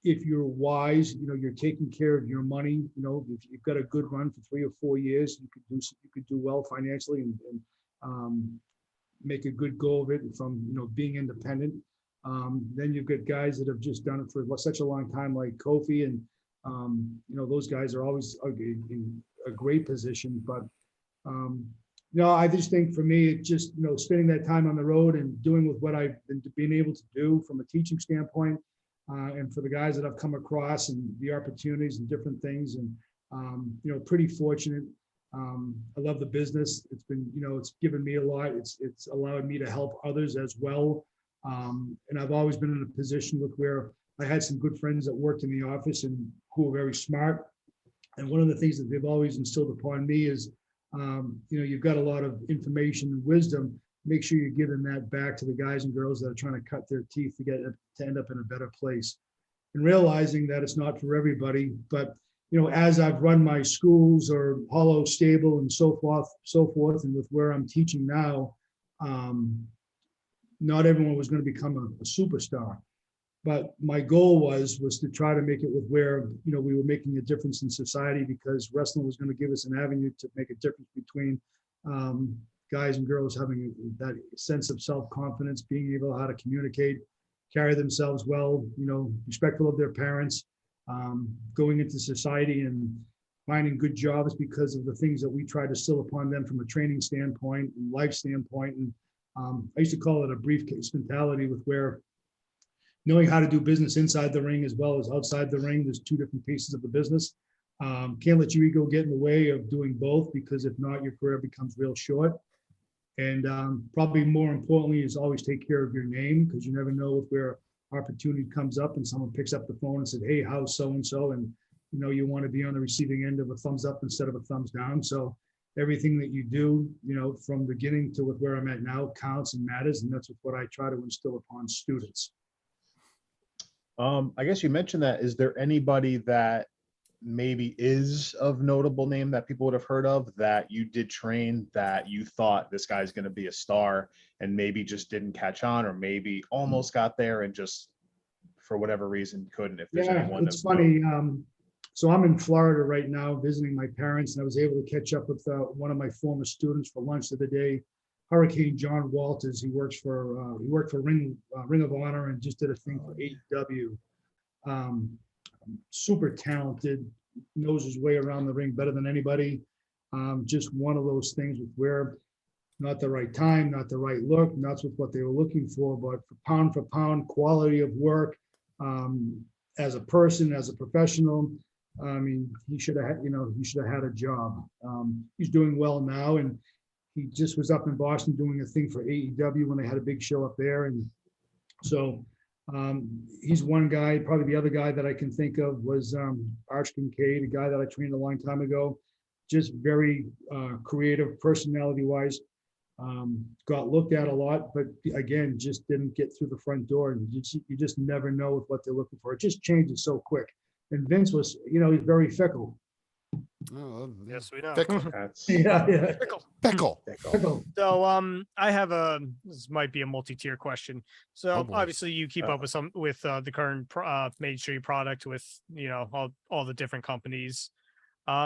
D: if you're wise, you know, you're taking care of your money. You know, if you've got a good run for 3 or 4 years, you could do well financially and make a good go of it from, you know, being independent. Then you've got guys that have just done it for such a long time, like Kofi, and you know, those guys are always in a great position. But you know, I just think for me, it just, you know, spending that time on the road and doing with what I've been able to do from a teaching standpoint, and for the guys that I've come across and the opportunities and different things, and you know, pretty fortunate. I love the business. It's been, you know, it's given me a lot. It's allowed me to help others as well. And I've always been in a position with where I had some good friends that worked in the office and who were very smart. And one of the things that they've always instilled upon me is, you know, you've got a lot of information and wisdom. Make sure you're giving that back to the guys and girls that are trying to cut their teeth to end up in a better place. And realizing that it's not for everybody, but you know, as I've run my schools or Hollow Stable and so forth, and with where I'm teaching now, not everyone was going to become a superstar. But my goal was to try to make it with where, you know, we were making a difference in society, because wrestling was going to give us an avenue to make a difference between guys and girls having that sense of self-confidence, being able how to communicate, carry themselves well, you know, respectful of their parents, going into society and finding good jobs because of the things that we try to instill upon them from a training standpoint and life standpoint. And I used to call it a briefcase mentality, with where knowing how to do business inside the ring as well as outside the ring. There's two different pieces of the business. Can't let your ego get in the way of doing both, because if not, your career becomes real short. And probably more importantly is always take care of your name, because you never know where opportunity comes up and someone picks up the phone and said, hey, how's so-and-so? And you know, you want to be on the receiving end of a thumbs up instead of a thumbs down. So everything that you do, you know, from beginning to with where I'm at now counts and matters. And that's what I try to instill upon students.
A: I guess you mentioned that. Is there anybody that maybe is of notable name that people would have heard of that you did train, that you thought this guy's going to be a star and maybe just didn't catch on, or maybe almost got there and just for whatever reason couldn't? If there's anyone.
D: It's funny. So I'm in Florida right now visiting my parents, and I was able to catch up with one of my former students for lunch the other day, Hurricane John Walters. He worked for Ring of Honor and just did a thing for AEW. Super talented, knows his way around the ring better than anybody. Just one of those things with where not the right time, not the right look, not with what they were looking for, but for pound quality of work, as a person, as a professional. I mean, he should have had a job. He's doing well now, and he just was up in Boston doing a thing for AEW when they had a big show up there. And so he's one guy. Probably the other guy that I can think of was Arch Kincaid, a guy that I trained a long time ago. Just very creative, personality-wise. Got looked at a lot, but again, just didn't get through the front door. And you just never know with what they're looking for. It just changes so quick. And Vince was, he's very fickle.
B: Oh,
C: Yes, we know.
B: Fickle.
A: That's
D: Yeah.
B: Fickle.
D: Fickle.
C: So I have this might be a multi-tier question. So
B: Oh, boy.
C: obviously you keep up with the current mainstream product with all the different companies.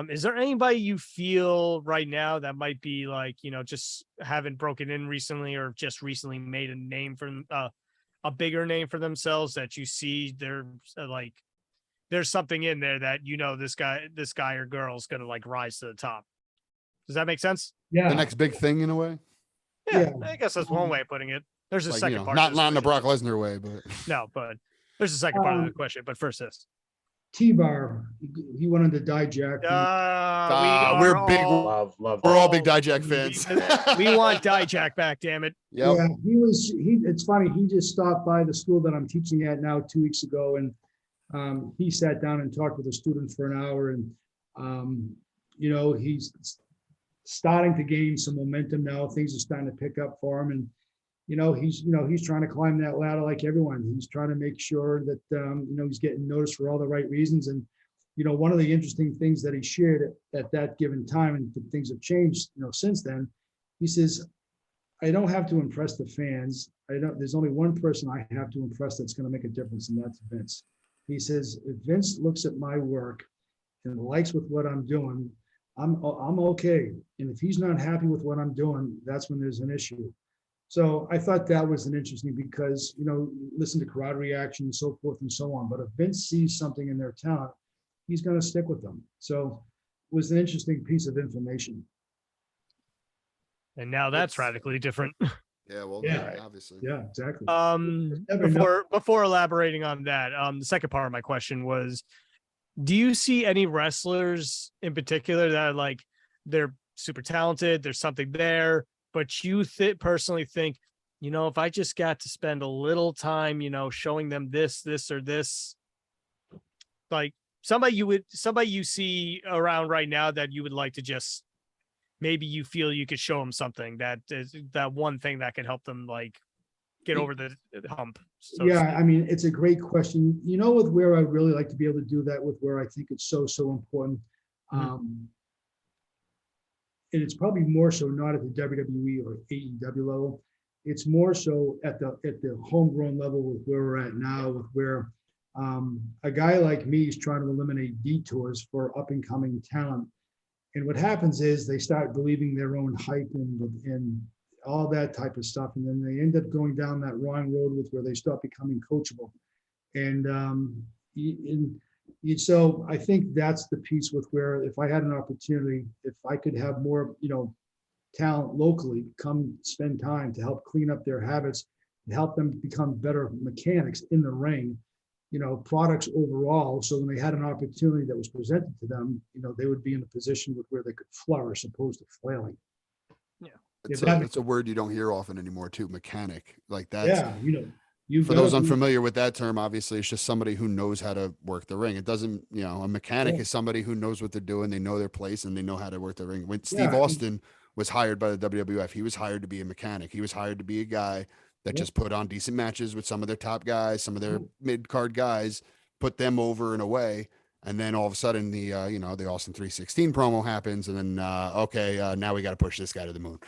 C: Is there anybody you feel right now that might be like, just haven't broken in recently or just recently made a name for a bigger name for themselves that you see they're like there's something in there that this guy or girl is gonna like rise to the top? Does that make sense?
D: Yeah.
B: The next big thing in a way.
C: Yeah,
D: Yeah.
C: I guess that's one way of putting it. There's a
B: Like,
C: second part.
B: not
C: to this
B: in the
C: question.
B: Brock Lesnar way, but
C: No, but there's a second part of the question. But first this.
D: T-Bar, he went into Dijak.
B: we're big.
A: love.
B: We're all big Dijak fans.
C: We want Dijak back, damn it.
B: Yep.
D: Yeah, it's funny. He just stopped by the school that I'm teaching at now 2 weeks ago. And he sat down and talked with the students for an hour. And, he's starting to gain some momentum now. Things are starting to pick up for him. And, he's trying to climb that ladder like everyone. He's trying to make sure that, he's getting noticed for all the right reasons. And, one of the interesting things that he shared at that given time, and things have changed, since then, he says, I don't have to impress the fans. There's only one person I have to impress that's going to make a difference, and that's Vince. He says, if Vince looks at my work and likes with what I'm doing, I'm okay. And if he's not happy with what I'm doing, that's when there's an issue. So I thought that was an interesting because, listen to crowd reaction and so forth and so on. But if Vince sees something in their talent, he's going to stick with them. So it was an interesting piece of information.
C: And now that's radically different.
B: Yeah, well,
D: Yeah.
B: obviously.
D: Yeah, exactly.
C: Before elaborating on that, the second part of my question was, do you see any wrestlers in particular that are like they're super talented, there's something there, but you personally think, if I just got to spend a little time, showing them this or this, like somebody you see around right now that you would like to just maybe you feel you could show them something that is that one thing that could help them like get over the hump. So
D: yeah, I mean, it's a great question. With where I'd really like to be able to do that with where I think it's so important. And it's probably more so not at the WWE or AEW level. It's more so at the homegrown level with where we're at now, with where a guy like me is trying to eliminate detours for up and coming talent. And what happens is they start believing their own hype and all that type of stuff. And then they end up going down that wrong road with where they start becoming coachable. And so I think that's the piece with where if I had an opportunity, if I could have more, talent locally come spend time to help clean up their habits and help them become better mechanics in the ring, products overall. So when they had an opportunity that was presented to them, they would be in a position with where they could flourish opposed to flailing.
C: Yeah.
B: It's a word you don't hear often anymore too, mechanic. Like that's,
D: yeah,
B: for those unfamiliar with that term, obviously it's just somebody who knows how to work the ring. It doesn't, a mechanic is somebody who knows what they're doing. They know their place and they know how to work the ring. When Steve Austin was hired by the WWF, he was hired to be a mechanic. He was hired to be a guy that just put on decent matches with some of their top guys, some of their mid-card guys, put them over and away. And then all of a sudden the Austin 316 promo happens. And then, now we got to push this guy to the moon.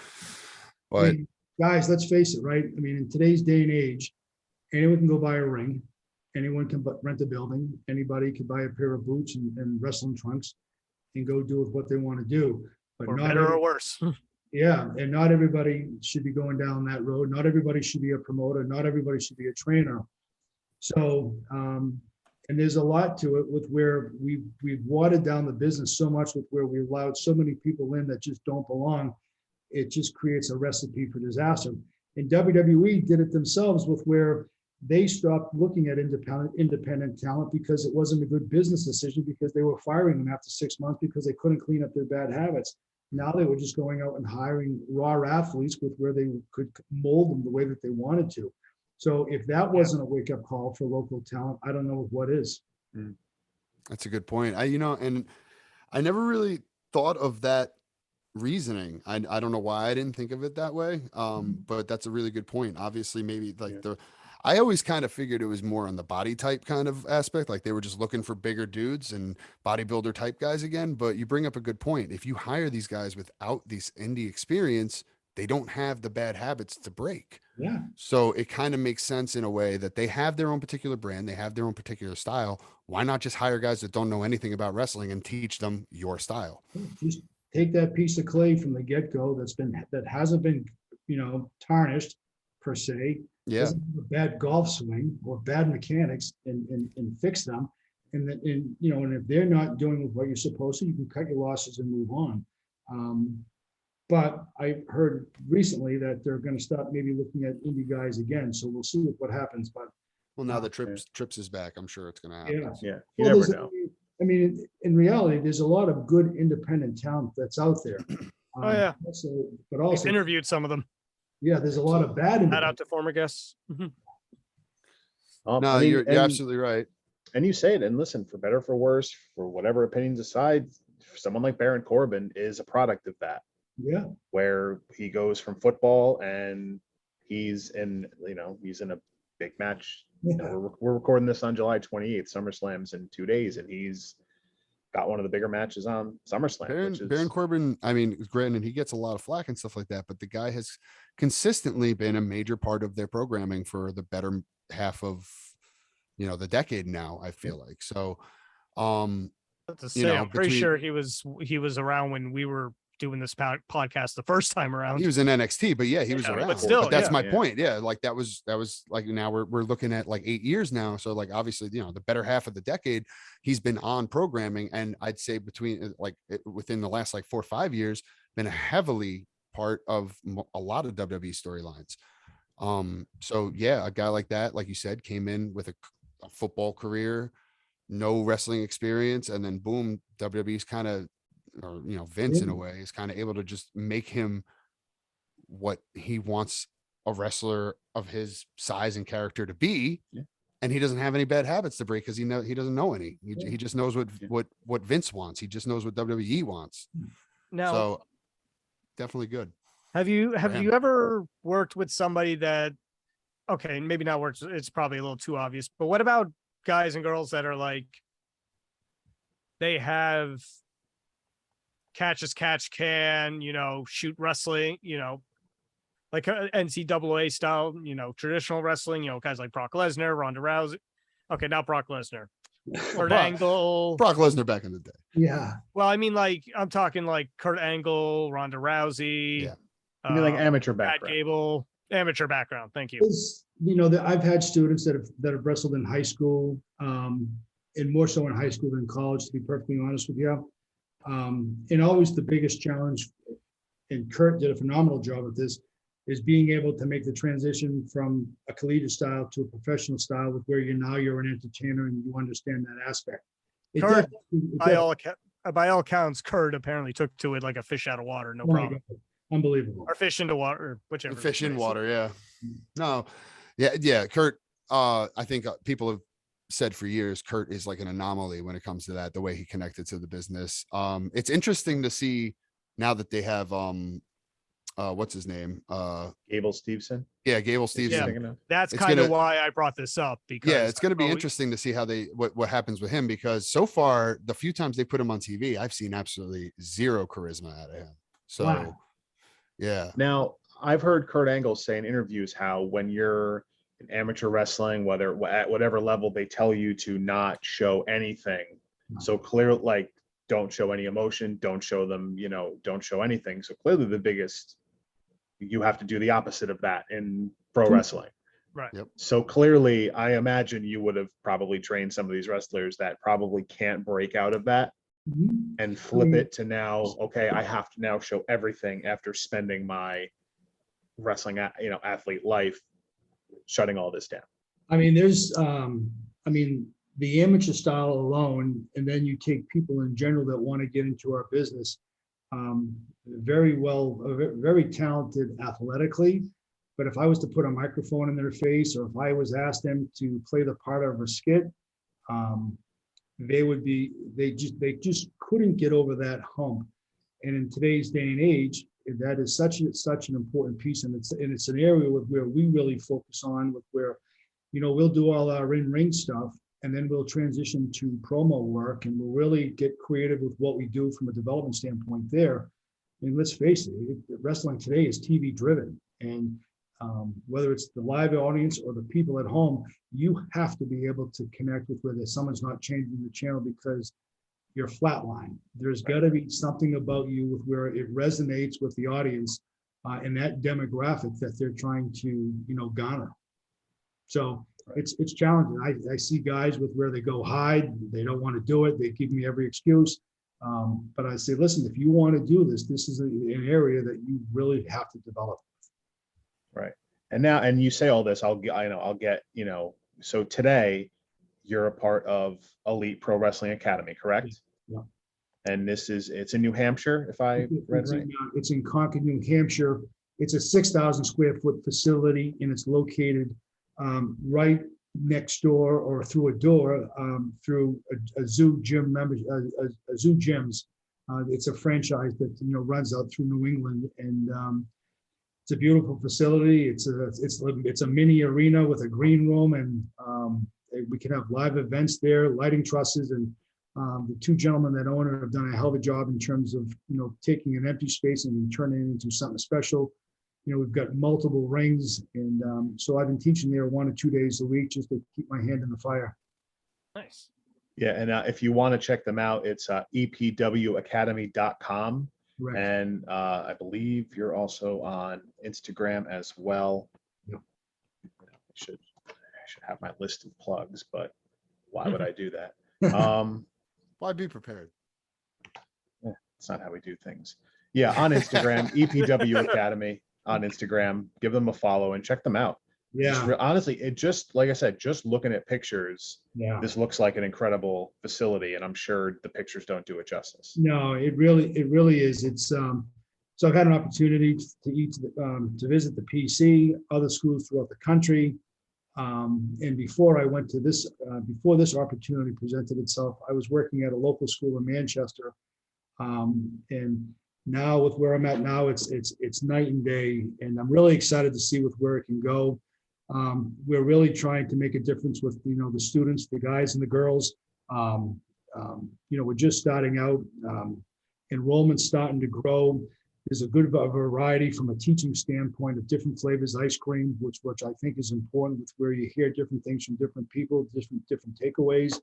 B: But
D: guys, let's face it, right? I mean, in today's day and age, anyone can go buy a ring. Anyone can rent a building. Anybody can buy a pair of boots and wrestling trunks and go do with what they want to do. But
C: or
D: not
C: better or worse.
D: Yeah, and not everybody should be going down that road. Not everybody should be a promoter. Not everybody should be a trainer. So, and there's a lot to it with where we've watered down the business so much with where we allowed so many people in that just don't belong. It just creates a recipe for disaster. And WWE did it themselves with where they stopped looking at independent talent because it wasn't a good business decision because they were firing them after 6 months because they couldn't clean up their bad habits. Now they were just going out and hiring raw athletes with where they could mold them the way that they wanted to. So if that wasn't a wake-up call for local talent, I don't know what is.
B: That's a good point. And I never really thought of that reasoning. I don't know why I didn't think of it that way. But that's a really good point. Obviously, maybe like I always kind of figured it was more on the body type kind of aspect. Like they were just looking for bigger dudes and bodybuilder type guys again. But you bring up a good point. If you hire these guys without this indie experience, they don't have the bad habits to break.
D: Yeah.
B: So it kind of makes sense in a way that they have their own particular brand. They have their own particular style. Why not just hire guys that don't know anything about wrestling and teach them your style?
D: Just take that piece of clay from the get-go that hasn't been, tarnished per se.
B: Yeah.
D: Doesn't have a bad golf swing or bad mechanics and fix them. And if they're not doing what you're supposed to, you can cut your losses and move on. But I heard recently that they're going to stop maybe looking at indie guys again. So we'll see what happens. But
B: well, now the trips is back. I'm sure it's going to happen.
A: Yeah. You never know.
D: I mean, in reality, there's a lot of good independent talent that's out there. But also
C: We've interviewed some of them.
D: Yeah, there's a lot of bad.
C: Shout out to former guests.
B: No, you're absolutely right.
A: And you say it, and listen, for better or for worse, for whatever opinions aside, someone like Baron Corbin is a product of that.
D: Yeah.
A: Where he goes from football and he's in a big match.
D: Yeah.
A: We're recording this on July 28th. SummerSlam's in 2 days, and he's got one of the bigger matches on SummerSlam.
B: Baron Corbin, I mean, granted, he gets a lot of flack and stuff like that, but the guy has consistently been a major part of their programming for the better half of, the decade now, I feel like. So,
C: I'm pretty sure he was around when we were doing this podcast the first time around.
B: He was in NXT, but yeah, he was around.
C: But still,
B: that's my point. Yeah, like that was like, now we're looking at like 8 years now. So like obviously, the better half of the decade, he's been on programming, and I'd say within the last like 4 or 5 years, been a heavily part of a lot of WWE storylines. So yeah, a guy like that, like you said, came in with a football career, no wrestling experience, and then boom, WWE's kind of, or Vince in a way is kind of able to just make him what he wants a wrestler of his size and character to be.
A: Yeah.
B: And he doesn't have any bad habits to break because he doesn't know any. He just knows what Vince wants. He just knows what WWE wants.
C: Now,
B: so definitely good.
C: Have you ever worked with somebody that, okay, maybe not worked, it's probably a little too obvious, but what about guys and girls that are like, they have catch as catch can, shoot wrestling, like NCAA style, traditional wrestling, guys like Brock Lesnar, Ronda Rousey. Okay, not Brock Lesnar. Kurt Angle.
B: Brock Lesnar back in the day.
D: Yeah.
C: Well, I mean, like, I'm talking like Kurt Angle, Ronda Rousey.
A: Yeah. You mean like amateur
C: Brad
A: background.
C: Gable, amateur background. Thank you.
D: I've had students that have wrestled in high school, and more so in high school than college, to be perfectly honest with you. And always the biggest challenge, and Kurt did a phenomenal job at this, is being able to make the transition from a collegiate style to a professional style, with where you're an entertainer and you understand that aspect.
C: Kurt, by all accounts, Kurt apparently took to it like a fish out of water. No problem.
D: Unbelievable.
C: Or fish into water, or whichever.
B: Fish in water, yeah. No, yeah. Kurt, I think people have said for years, Kurt is like an anomaly when it comes to that, the way he connected to the business. It's interesting to see now that they have what's his name?
A: Gable Steveson.
B: Yeah, Gable Steveson.
C: Yeah, that's kind of why I brought this up, because
B: it's going to be interesting to see how what happens with him, because so far the few times they put him on TV, I've seen absolutely zero charisma out of him. So
D: wow.
A: Yeah. Now, I've heard Kurt Angle say in interviews how when you're in amateur wrestling, at whatever level, they tell you to not show anything. So clear, like, don't show any emotion, don't show them, don't show anything. So clearly you have to do the opposite of that in pro wrestling.
C: Right.
B: Yep.
A: So clearly, I imagine you would have probably trained some of these wrestlers that probably can't break out of that.
D: Mhm.
A: And flip it to now, okay, I have to now show everything after spending my wrestling, athlete life shutting all this down.
D: I mean, the amateur style alone, and then you take people in general that want to get into our business. very talented athletically. But if I was to put a microphone in their face, or if I was asked them to play the part of a skit, um, they just couldn't get over that hump. And in today's day and age, that is such an important piece, and it's an area where we really focus on, with where, we'll do all our in-ring stuff, and then we'll transition to promo work, and we'll really get creative with what we do from a development standpoint there. I mean, let's face it, wrestling today is TV driven, and whether it's the live audience or the people at home, you have to be able to connect with whether someone's not changing the channel because you're flatline. There's got to be something about you with where it resonates with the audience and that demographic that they're trying to, garner. So it's challenging. I see guys with where they go hide, they don't want to do it. They give me every excuse. But I say, listen, if you want to do this, this is an area that you really have to develop.
A: Right. And you say all this, I'll get, so today you're a part of Elite Pro Wrestling Academy, correct?
D: Yeah.
A: And it's in New Hampshire, if I read right.
D: It's in Concord, New Hampshire. It's a 6,000 square foot facility, and it's located right next door, or through a door, through a zoo gym a zoo gyms. It's a franchise that runs out through New England, and it's a beautiful facility. It's a mini arena with a green room, and we can have live events there, lighting trusses, and the two gentlemen that own it have done a hell of a job in terms of taking an empty space and turning it into something special. We've got multiple rings, and so I've been teaching there 1 or 2 days a week just to keep my hand in the fire.
C: Nice.
A: Yeah, and if you want to check them out, it's epwacademy.com.
D: Correct.
A: And I believe you're also on Instagram as well.
D: Yep.
A: I should have my list of plugs, but why would I do that?
B: Why be prepared?
A: It's not how we do things. Yeah, on Instagram, EPW Academy on Instagram. Give them a follow and check them out.
D: Yeah.
A: Honestly, it just, like I said, just looking at pictures,
D: Yeah.
A: this looks like an incredible facility, and I'm sure the pictures don't do it justice.
D: No, it really is. It's so I've had an opportunity to visit the PC, other schools throughout the country. And before I went to this, before this opportunity presented itself, I was working at a local school in Manchester. And now with where I'm at now, it's night and day, and I'm really excited to see with where it can go. We're really trying to make a difference with, the students, the guys and the girls. We're just starting out, enrollment's starting to grow. There's a good variety from a teaching standpoint of different flavors, ice cream, which I think is important, with where you hear different things from different people, different takeaways.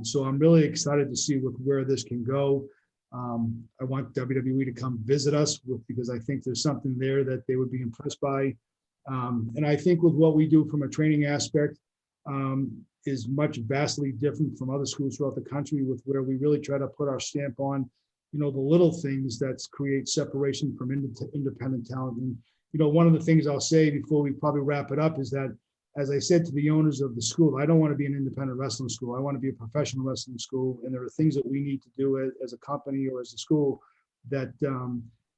D: So I'm really excited to see where this can go. I want WWE to come visit us because I think there's something there that they would be impressed by. And I think with what we do from a training aspect is vastly different from other schools throughout the country, with where we really try to put our stamp on, the little things that create separation from independent talent. And, one of the things I'll say before we probably wrap it up is that, as I said to the owners of the school, I don't want to be an independent wrestling school. I want to be a professional wrestling school. And there are things that we need to do as a company or as a school that,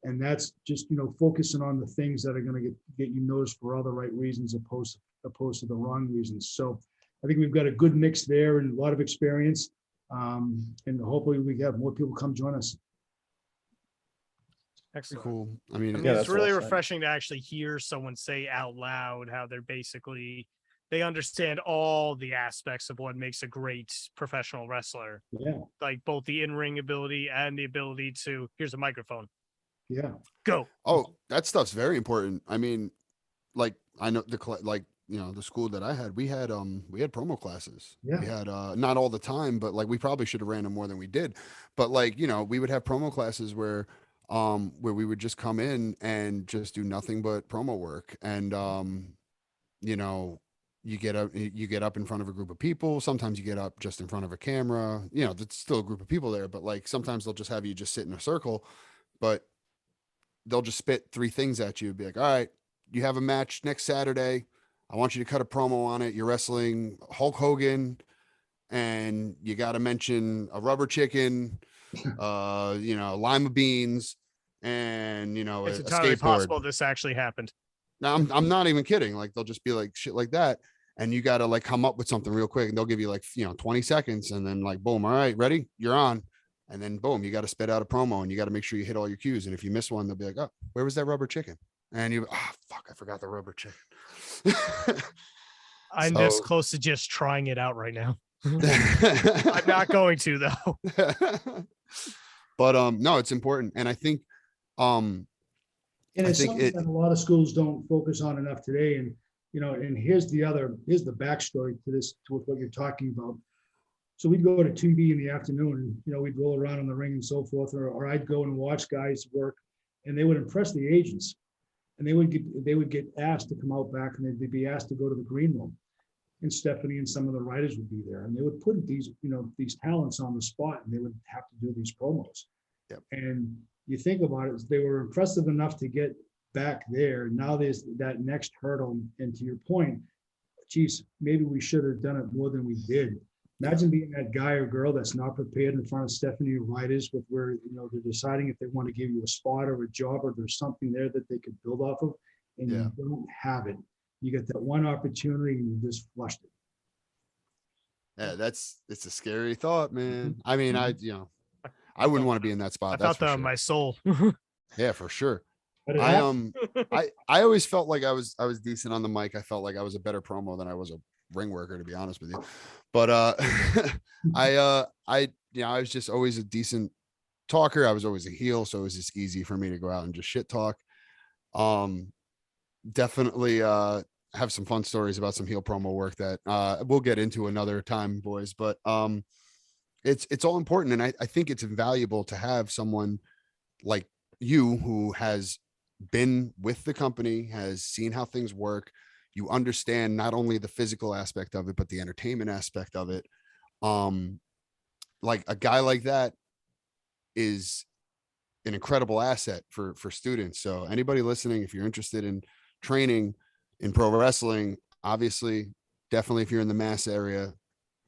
D: and that's just, focusing on the things that are going to get you noticed for all the right reasons, opposed to the wrong reasons. So I think we've got a good mix there and a lot of experience. And hopefully we have more people come join us.
C: Excellent.
B: Cool. I mean,
A: Yeah,
C: it's
A: that's
C: really
A: well said.
C: refreshing to actually hear someone say out loud how they understand all the aspects of what makes a great professional wrestler.
D: Yeah.
C: Like both the in-ring ability and the ability to, here's a microphone,
D: Yeah.
C: go.
B: oh, that stuff's very important. I mean, like I know the school that I had, we had promo classes.
D: Yeah.
B: We had not all the time, but like we probably should have ran them more than we did. But like, we would have promo classes where we would just come in and just do nothing but promo work. And you get up in front of a group of people. Sometimes you get up just in front of a camera. There's still a group of people there, but like sometimes they'll just have you just sit in a circle, but they'll just spit 3 things at you, be like, all right, you have a match next Saturday. I want you to cut a promo on it. You're wrestling Hulk Hogan, and you got to mention a rubber chicken, lima beans, and a
C: It's entirely
B: skateboard.
C: possible this actually happened.
B: Now, I'm not even kidding. Like, they'll just be like shit like that. And you got to like come up with something real quick, and they'll give you like, 20 seconds, and then like, boom. All right, ready? You're on. And then boom, you got to spit out a promo, and you got to make sure you hit all your cues. And if you miss one, they'll be like, oh, where was that rubber chicken? And fuck, I forgot the rubber chicken.
C: I'm this close to just trying it out right now. I'm not going to though.
B: But no, it's important. And I think
D: And it's something that a lot of schools don't focus on enough today. And, and here's the backstory to this, to what you're talking about. So we'd go to TV in the afternoon and, we'd roll around in the ring and so forth, or I'd go and watch guys work, and they would impress the agents, and they would get asked to come out back, and they'd be asked to go to the green room, and Stephanie and some of the writers would be there, and they would put these talents on the spot, and they would have to do these promos.
B: Yep.
D: And you think about it, they were impressive enough to get back there. Now there's that next hurdle. And to your point, geez, maybe we should have done it more than we did. Imagine being that guy or girl that's not prepared in front of Stephanie or writers with where, they're deciding if they want to give you a spot or a job, or there's something there that they could build off of, and you don't have it. You get that one opportunity and you just flushed it.
B: Yeah, it's a scary thought, man. I mean, I wouldn't want to be in that spot.
C: I felt that in my soul.
B: Yeah, for sure.
D: But
B: I always felt like I was decent on the mic. I felt like I was a better promo than I was a ring worker, to be honest with you. But I was just always a decent talker. I was always a heel, so it was just easy for me to go out and just shit talk. Definitely have some fun stories about some heel promo work that we'll get into another time, boys. But it's all important, and I think it's invaluable to have someone like you who has been with the company, has seen how things work. You understand not only the physical aspect of it, but the entertainment aspect of it. Like a guy like that is an incredible asset for students. So anybody listening, if you're interested in training in pro wrestling, obviously, definitely if you're in the Mass area,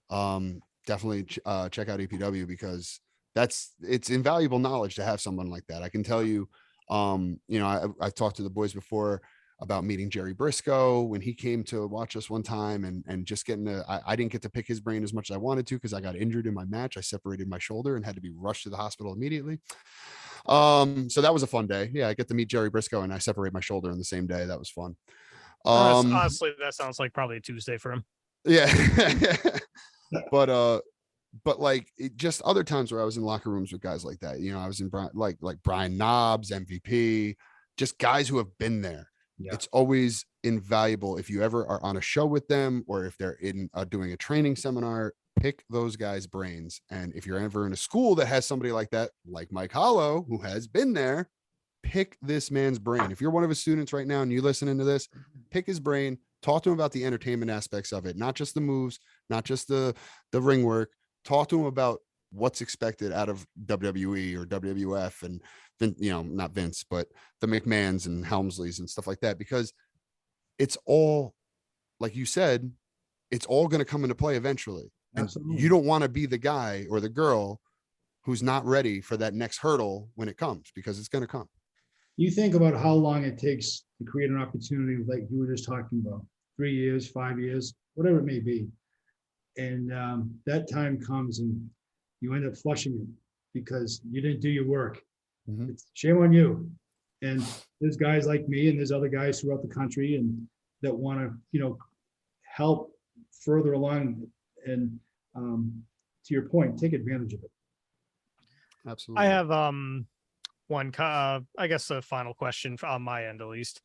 B: definitely check out EPW, because it's invaluable knowledge to have someone like that. I can tell you, I've talked to the boys before about meeting Jerry Briscoe when he came to watch us one time, and just getting I didn't get to pick his brain as much as I wanted to, because I got injured in my match. I separated my shoulder and had to be rushed to the hospital immediately. So that was a fun day. Yeah, I get to meet Jerry Briscoe, and I separate my shoulder in the same day. That was fun.
C: Honestly, that sounds like probably a Tuesday for him.
B: Yeah. But like just other times where I was in locker rooms with guys like that, I was in like Brian Knobs, MVP, just guys who have been there. Yeah. It's always invaluable if you ever are on a show with them, or if they're in doing a training seminar, pick those guys' brains. And if you're ever in a school that has somebody like that, like Mike Hollow, who has been there, pick this man's brain. If you're one of his students right now and you listening to this, pick his brain, talk to him about the entertainment aspects of it, not just the moves, not just the ring work. Talk to him about what's expected out of WWE or WWF, and not Vince, but the McMahons and Helmsleys and stuff like that, because it's all, like you said, it's all going to come into play eventually. Absolutely. And you don't want to be the guy or the girl who's not ready for that next hurdle when it comes, because it's going to come.
D: You think about how long it takes to create an opportunity, like you were just talking about, 3 years, 5 years, whatever it may be. And that time comes and you end up flushing it because you didn't do your work. Mm-hmm. It's shame on you. And there's guys like me, and there's other guys throughout the country and that want to, help further along. And to your point, take advantage of it.
B: Absolutely.
C: I have one, I guess a final question on my end, at least.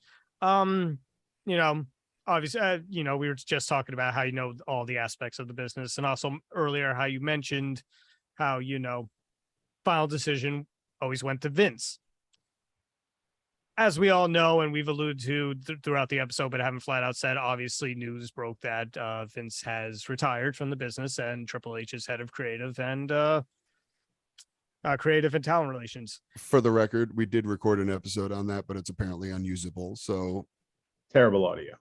C: Obviously, we were just talking about how all the aspects of the business, and also earlier how you mentioned how final decision always went to Vince. As we all know, and we've alluded to throughout the episode, but haven't flat out said, obviously news broke that Vince has retired from the business, and Triple H is head of creative and talent relations.
B: For the record, we did record an episode on that, but it's apparently unusable. So
A: terrible audio.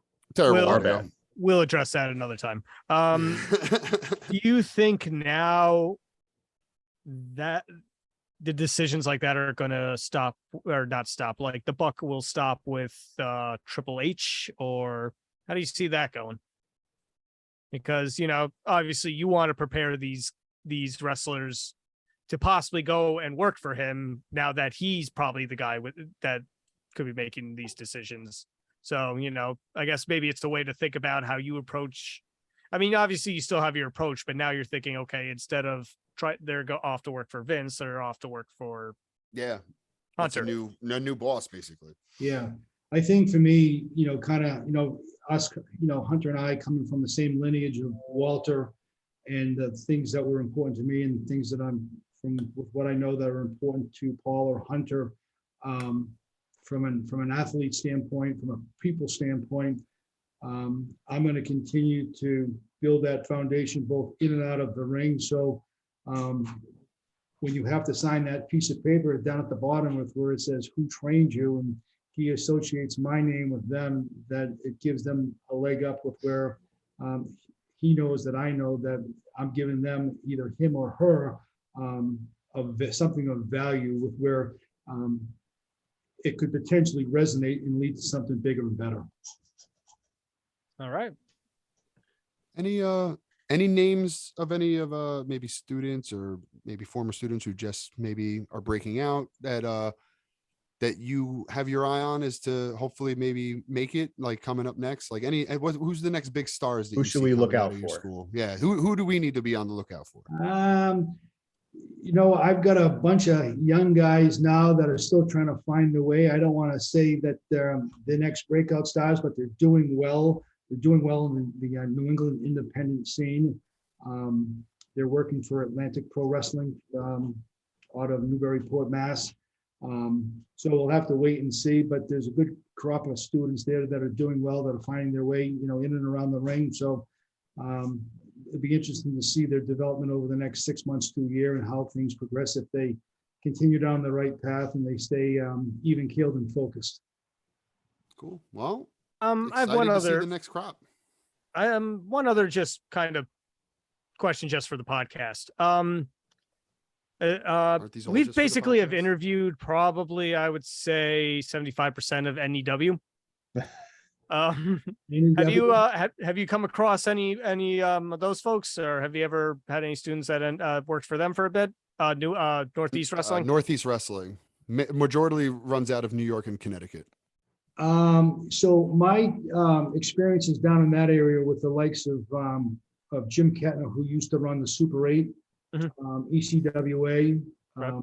C: We'll address that another time. Do you think now that the decisions like that are going to stop or not stop? Like the buck will stop with Triple H, or how do you see that going? Because, you know, obviously you want to prepare these wrestlers to possibly go and work for him now that he's probably the guy that could be making these decisions. So, you know, I guess maybe it's a way to think about how you approach. I mean, obviously you still have your approach, but now you're thinking, okay, instead of they're off to work for Vince, they're off to work for
B: That's
C: Hunter.
B: a new boss, basically.
D: Yeah, I think for me, you know, kind of, you know, us, you know, Hunter and I coming from the same lineage of Walter, and the things that were important to me and things that I'm from with what I know that are important to Paul or Hunter, from an athlete standpoint, from a people standpoint, I'm going to continue to build that foundation both in and out of the ring. So when you have to sign that piece of paper down at the bottom with where it says who trained you, and he associates my name with them, that it gives them a leg up with where he knows that I know that I'm giving them, either him or her, something of value with where it could potentially resonate and lead to something bigger and better.
C: All right.
B: Any names of any of maybe students or maybe former students who just maybe are breaking out that that you have your eye on as to hopefully maybe make it, like coming up next? Like who's the next big stars that
A: Who
B: you
A: should
B: see
A: we look
B: coming
A: out
B: of your
A: for?
B: school? Yeah, who do we need to be on the lookout for?
D: You know, I've got a bunch of young guys now that are still trying to find their way. I don't want to say that they're the next breakout stars, but they're doing well. They're doing well in the New England independent scene. They're working for Atlantic Pro Wrestling out of Newburyport, Mass. So we'll have to wait and see, but there's a good crop of students there that are doing well, that are finding their way, you know, in and around the ring. So it'd be interesting to see their development over the next 6 months to a year and how things progress if they continue down the right path and they stay even keeled and focused.
B: Cool. Well,
C: I have
B: excited
C: one
B: to see
C: other.
B: the next crop.
C: One other just kind of question just for the podcast.
B: Aren't these all
C: We've
B: just for the
C: basically have
B: podcast?
C: interviewed probably, I would say, 75% of NEW. Have you come across any of those folks, or have you ever had any students that worked for them for a bit? Northeast Wrestling.
B: Northeast Wrestling majority runs out of New York and Connecticut.
D: So my experience is down in that area with the likes of Jim Kettner, who used to run the Super 8, ECWA.
C: Right.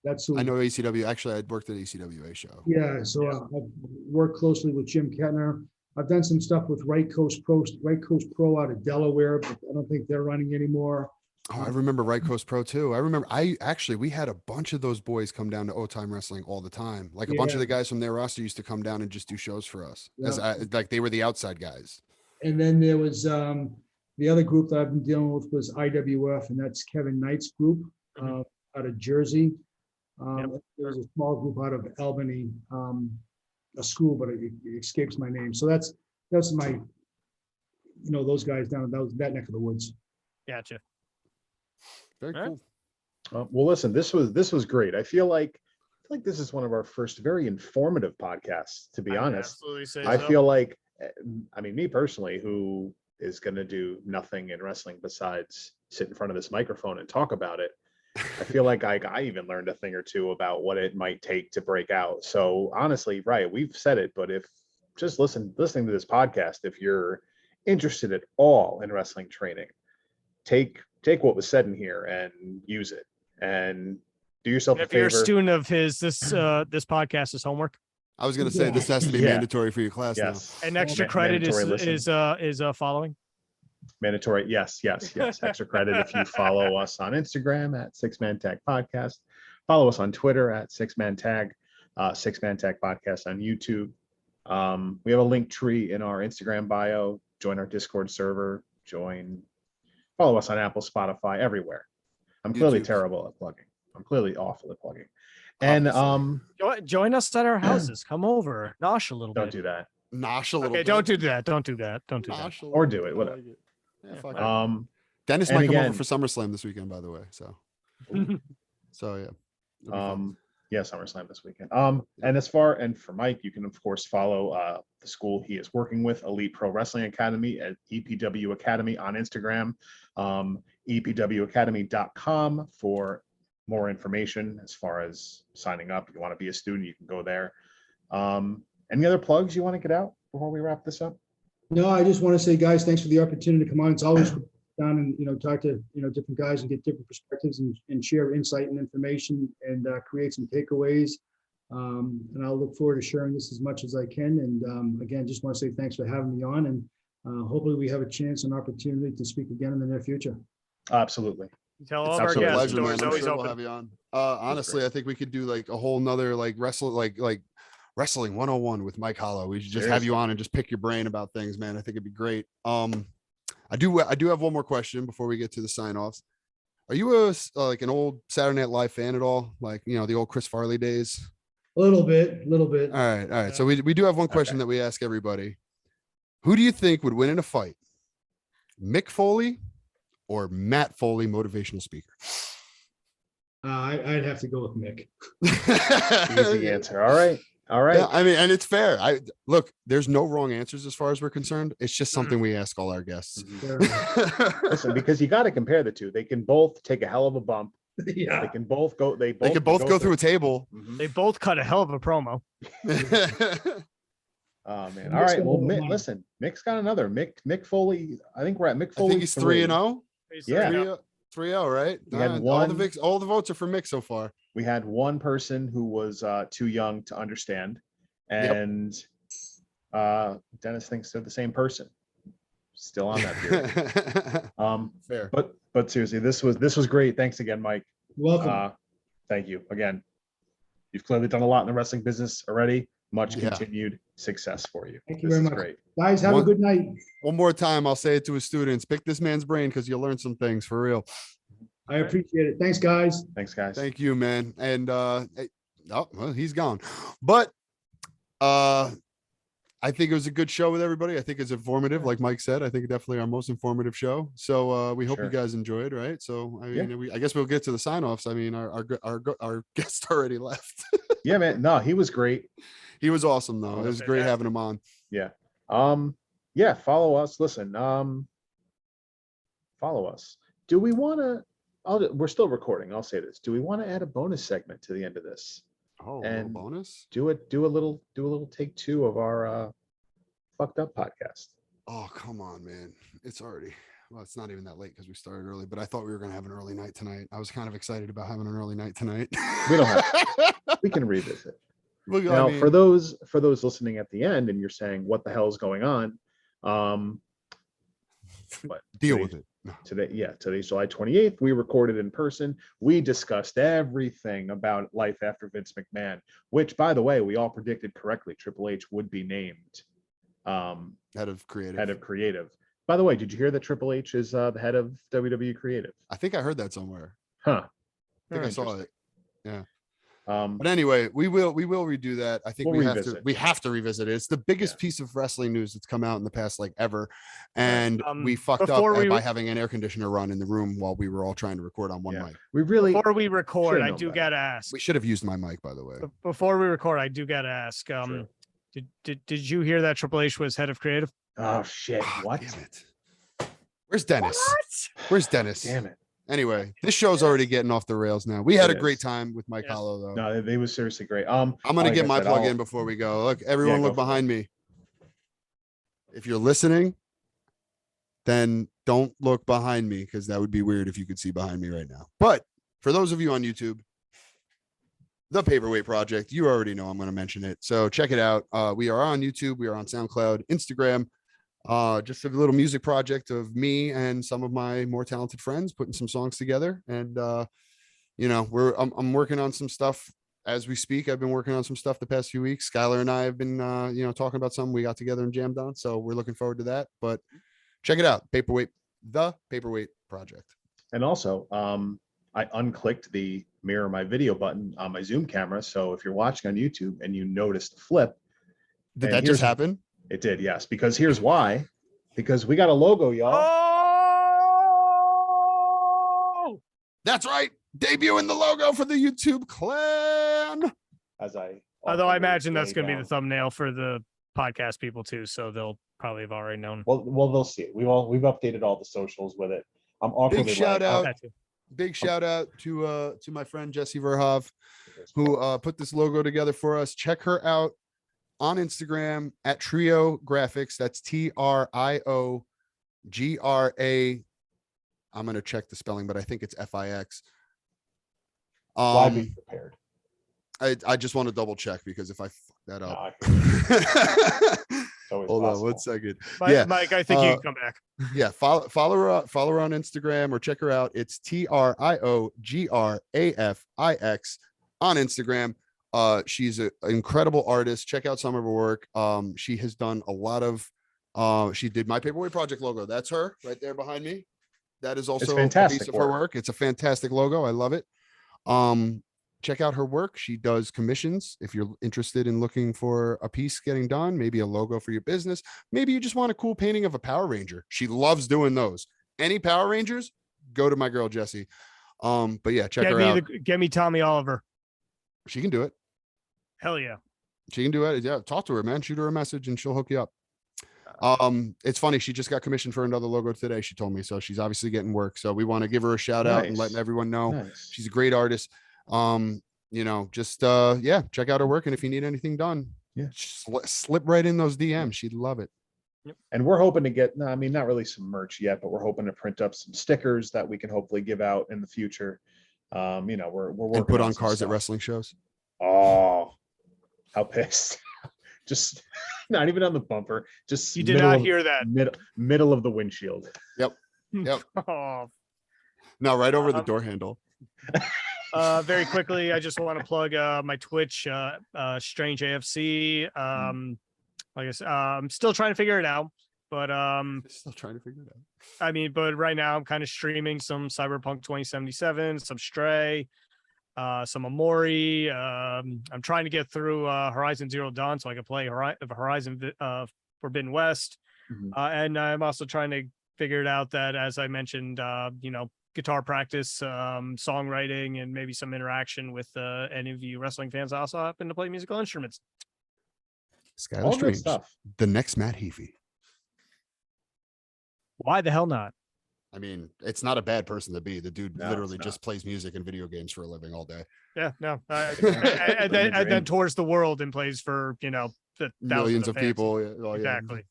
D: That's who
B: I know ACW. Actually, I'd worked at ACWA show.
D: Yeah, so I've worked closely with Jim Kettner. I've done some stuff with Right Coast Pro out of Delaware, but I don't think they're running anymore.
B: Oh, I remember Right Coast Pro too. I remember we had a bunch of those boys come down to O Time Wrestling all the time. Like a bunch of the guys from their roster used to come down and just do shows for us. Like they were the outside guys.
D: And then there was the other group that I've been dealing with was IWF, and that's Kevin Knight's group out of Jersey. There was a small group out of Albany, a school, but it escapes my name. So that's my, you know, those guys down that neck of the woods.
C: Gotcha.
B: Very cool.
A: Well, listen, this was great. I feel like this is one of our first very informative podcasts, to be honest.
C: Absolutely say
A: I
C: so.
A: feel like, I mean, me personally, who is going to do nothing in wrestling besides sit in front of this microphone and talk about it, I feel like I even learned a thing or two about what it might take to break out. So honestly, right, we've said it, but if just listening to this podcast, if you're interested at all in wrestling training, take what was said in here and use it, and do yourself a
C: If you're a
A: favor.
C: student of his, this podcast is homework.
B: I was going to say this has to be mandatory for your class
A: Yes.
C: An extra credit
A: Mandatory
C: is following.
A: Mandatory. Yes. Extra credit if you follow us on Instagram at 6Man Tag Podcast. Follow us on Twitter at 6Man Tag, 6Man Tag Podcast on YouTube. We have a link tree in our Instagram bio. Join our Discord server. Follow us on Apple, Spotify, everywhere. I'm clearly terrible at plugging. I'm clearly awful at plugging. And
C: join us at our houses. Come over, nosh a little bit.
A: don't do that.
B: Nosh a little bit.
C: Don't do that. Don't do that.
A: Or do it. Whatever.
B: Dennis might come over for SummerSlam this weekend, by the way. So yeah. That'd be fun.
A: Yeah, SummerSlam this weekend. And for Mike, you can of course follow the school he is working with, Elite Pro Wrestling Academy, at EPW Academy on Instagram, epwacademy.com for more information as far as signing up. If you want to be a student, you can go there. Any other plugs you want to get out before we wrap this up?
D: No, I just want to say, guys, thanks for the opportunity to come on. It's always good to sit down and, talk to, different guys and get different perspectives and share insight and information and create some takeaways. And I'll look forward to sharing this as much as I can. And again, just want to say thanks for having me on, and hopefully we have a chance and opportunity to speak again in the near future.
A: Absolutely.
C: Tell all of
B: It's
C: our
B: a
A: Absolutely.
C: guests,
B: pleasure,
C: doors
B: man. I'm
C: always
B: sure we'll
C: open.
B: have you on. Honestly, I think we could do like a whole nother like wrestling 101 with Mike Hollow. We should just have you on and just pick your brain about things, man. I think it'd be great. I do have one more question before we get to the sign-offs. Are you like an old Saturday Night Live fan at all? Like, the old Chris Farley days?
D: A little bit.
B: All right.
C: Yeah.
B: So we do have one question that we ask everybody. Who do you think would win in a fight? Mick Foley or Matt Foley, motivational speaker?
D: I'd have to go with Mick.
A: Easy answer. All right.
B: Yeah, I mean, and it's fair. Look, there's no wrong answers as far as we're concerned. It's just something we ask all our guests.
A: Listen, because you got to compare the two. They can both take a hell of a bump.
D: Yeah.
A: They can both go. They
B: Could both go through a table.
A: Mhm.
C: They both cut a hell of a promo.
A: Oh man!
D: Mick's
A: All right.
D: got
A: Well,
D: a little money.
A: listen. Mick's got another. Mick Foley. I think we're at Mick
B: I
A: Foley.
B: think he's 3-0.
A: Yeah.
B: 3-0, right?
A: We had
B: All the votes are for Mick so far.
A: We had one person who was too young to understand, and Dennis thinks they're the same person. Still on that theory.
B: Fair.
A: But seriously, this was great. Thanks again, Mike.
D: You're welcome.
A: Thank you again. You've clearly done a lot in the wrestling business already. Much
B: Yeah.
A: continued success for you.
D: Thank you
A: This
D: very
A: is
D: much.
A: great.
D: Guys, have a
B: One-
D: good night.
B: One more time, I'll say it to his students. Pick this man's brain because you'll learn some things for real.
D: I appreciate it. Thanks, guys.
A: Thanks, guys.
B: Thank you, man. And well, he's gone. But I think it was a good show with everybody. I think it's informative, like Mike said. I think definitely our most informative show. So we hope you
A: Sure.
B: guys enjoyed, right? So I
A: Yeah.
B: mean, I guess we'll get to the sign-offs. I mean, our guest already left.
A: Yeah, man. No, he was great.
B: He was awesome though. It
C: Oh,
B: was great
C: fantastic.
B: having him on.
A: Yeah, follow us. Listen, follow us. Do we want to? We're still recording. I'll say this. Do we want to add a bonus segment to the end of this?
B: Oh, a little
A: And
B: bonus.
A: Do a little take two of our fucked up podcast.
B: Oh, come on, man. It's already, well, it's not even that late because we started early, but I thought we were going to have an early night tonight. I was kind of excited about having an early night tonight.
A: We don't have. We can revisit.
B: Well,
A: Now,
B: I mean,
A: for those listening at the end, and you're saying, "What the hell is going on?" But
B: deal with it. No.
A: today's July 28th. We recorded in person. We discussed everything about life after Vince McMahon, which, by the way, we all predicted correctly. Triple H would be named
B: Head of creative.
A: head of creative. By the way, did you hear that Triple H is the head of WWE creative?
B: I think I heard that somewhere.
A: Huh.
B: I think I saw
A: Interesting.
B: it. Yeah.
A: Um,
B: But anyway, we will redo that. I think
A: We'll
B: we
A: revisit.
B: have to revisit it. It's the biggest
A: Yeah.
B: piece of wrestling news that's come out in the past like ever. And we fucked up
C: before we
B: by
C: re-
B: having an air conditioner run in the room while we were all trying to record on one
A: Yeah.
B: mic.
A: we really
C: Before we record,
A: should've
C: I
A: known
C: do
A: better.
C: gotta ask.
B: We should have used my mic, by the way.
C: Before we record, I do gotta ask.
A: True.
C: Did you hear that Triple H was head of creative?
A: Oh shit!
B: Ah,
A: What?
B: Damn it. Where's Dennis? Where's Dennis?
A: Damn it!
B: Anyway, this show's already getting off the rails now. We had
A: It
B: a great
A: is.
B: time with Mike
C: Yes.
B: Hollow, though.
A: No, they was seriously great.
B: I'm gonna
A: like
B: get
A: I
B: my
A: said,
B: plug
A: I'll-
B: in before we go. Look, everyone,
A: go
B: look
A: for it.
B: behind me. If you're listening, then don't look behind me because that would be weird if you could see behind me right now. But for those of you on YouTube, the Paperweight Project, you already know I'm going to mention it. So check it out. We are on YouTube. We are on SoundCloud, Instagram. Just a little music project of me and some of my more talented friends putting some songs together. And I'm working on some stuff as we speak. I've been working on some stuff the past few weeks. Skylar and I have been talking about something we got together and jammed on. So we're looking forward to that. But check it out. The Paperweight Project.
A: And also, I unclicked the mirror my video button on my Zoom camera. So if you're watching on YouTube and you noticed the flip,
B: Did
A: And
B: that just
A: here's-
B: happen?
A: it did, yes. Because here's why. Because we got a logo, y'all.
C: Oh,
B: That's right. debuting the logo for the YouTube clan.
A: As I
C: Although I
A: often
C: imagine that's
A: lay
C: going to be
A: down.
C: the thumbnail for the podcast people too, so they'll probably have already known.
A: Well, they'll see it. We've updated all the socials with it. I'm awkwardly
B: Big shout
A: laying-
B: out.
C: That too.
B: Big shout out to my friend Jesse Verhoev, who put this logo together for us. Check her out on Instagram at Trio Graphics. That's TRIOGRA. I'm gonna check the spelling, but I think it's FIX.
A: Why be prepared?
B: I just want to double check because if I fuck that
A: No,
B: up.
A: I can- it's always
B: Hold on
A: possible.
B: 1 second.
C: Mike,
B: Yeah,
C: Mike, I think you can come back.
B: yeah. Follow her on Instagram or check her out. It's TRIOGRAFIX on Instagram. She's an incredible artist. Check out some of her work. She has done a lot of. She did my Paperweight Project logo. That's her right there behind me. That is also a
A: fantastic
B: piece of her
A: work.
B: work. It's a fantastic logo. I love it. Check out her work. She does commissions. If you're interested in looking for a piece getting done, maybe a logo for your business, maybe you just want a cool painting of a Power Ranger. She loves doing those. Any Power Rangers, go to my girl Jessie. But yeah, check her out.
C: Get me Tommy Oliver.
B: She can do it.
C: Hell yeah.
B: She can do it. Yeah, talk to her, man. Shoot her a message and she'll hook you up. It's funny. She just got commissioned for another logo today. She told me, so she's obviously getting work. So we want to give her a shout out and letting everyone know
A: Nice.
B: she's a great artist. Just yeah, check out her work. And if you need anything done,
A: Yeah.
B: slip right in those DMs. She'd love it.
A: And we're hoping to get, no, I mean, not really some merch yet, but we're hoping to print up some stickers that we can hopefully give out in the future. We're working
B: And put on
A: some
B: cars at
A: stuff.
B: wrestling shows.
A: Oh, how pissed. Just not even on the bumper. Just
C: You did not hear that.
A: middle of the windshield.
B: Yep.
C: Oh,
B: No, right over the door handle.
C: very quickly, I just want to plug my Twitch, Strange AFC. Like I said, I'm still trying to figure it out, but
B: Still trying to figure it out.
C: I mean, but right now I'm kind of streaming some Cyberpunk 2077, some Stray, some Amori. I'm trying to get through Horizon Zero Dawn so I can play Horizon Forbidden West. And I'm also trying to figure it out that, as I mentioned, guitar practice, songwriting, and maybe some interaction with any of you wrestling fans. I also happen to play musical instruments.
B: Skylar
A: All good
B: Strange,
A: stuff.
B: the next Matt Heafy.
C: Why the hell not?
B: I mean, it's not a bad person to be. The dude
A: No,
B: literally
A: it's
B: just plays music and video games for a living all day.
C: Yeah, no. And then tours the world and plays for, the thousands
B: Millions of
C: fans.
B: people. Yeah, oh, yeah.
C: Exactly.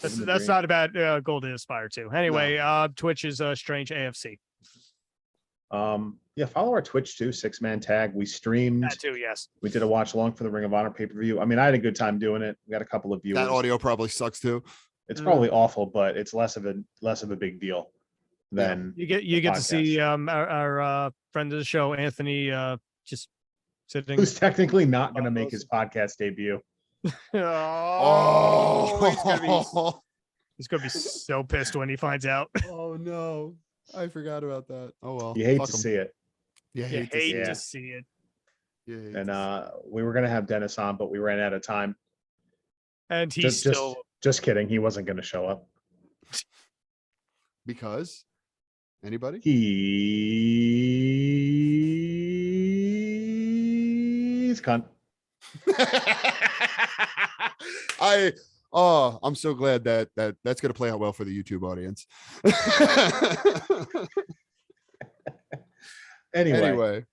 A: Living the
C: That's
A: dream.
C: not a bad goal to aspire to. Anyway, Twitch is Strange AFC.
A: Yeah, follow our Twitch too, 6-Man Tag. We streamed.
C: That too, yes.
A: We did a watch along for the Ring of Honor pay-per-view. I mean, I had a good time doing it. We got a couple of viewers.
B: That audio probably sucks too.
A: It's probably awful, but it's less of a big deal than
C: You get to see our friend of the show, Anthony, just sitting.
A: who's technically not going to make his podcast debut.
C: He's gonna be so pissed when he finds out.
B: Oh no, I forgot about that. Oh well,
A: You hate
B: fuck
A: to
B: 'em.
A: see it.
B: You
C: You
B: hate to
C: hate
B: see
C: to
B: it.
C: see it.
B: You hate
A: And
B: to
A: we were going to have Dennis on, but we ran out of time.
C: And he's still
A: Just kidding. He wasn't going to show up.
B: because anybody?
A: He's cunt.
B: I'm so glad that's gonna play out well for the YouTube audience.
A: Anyway.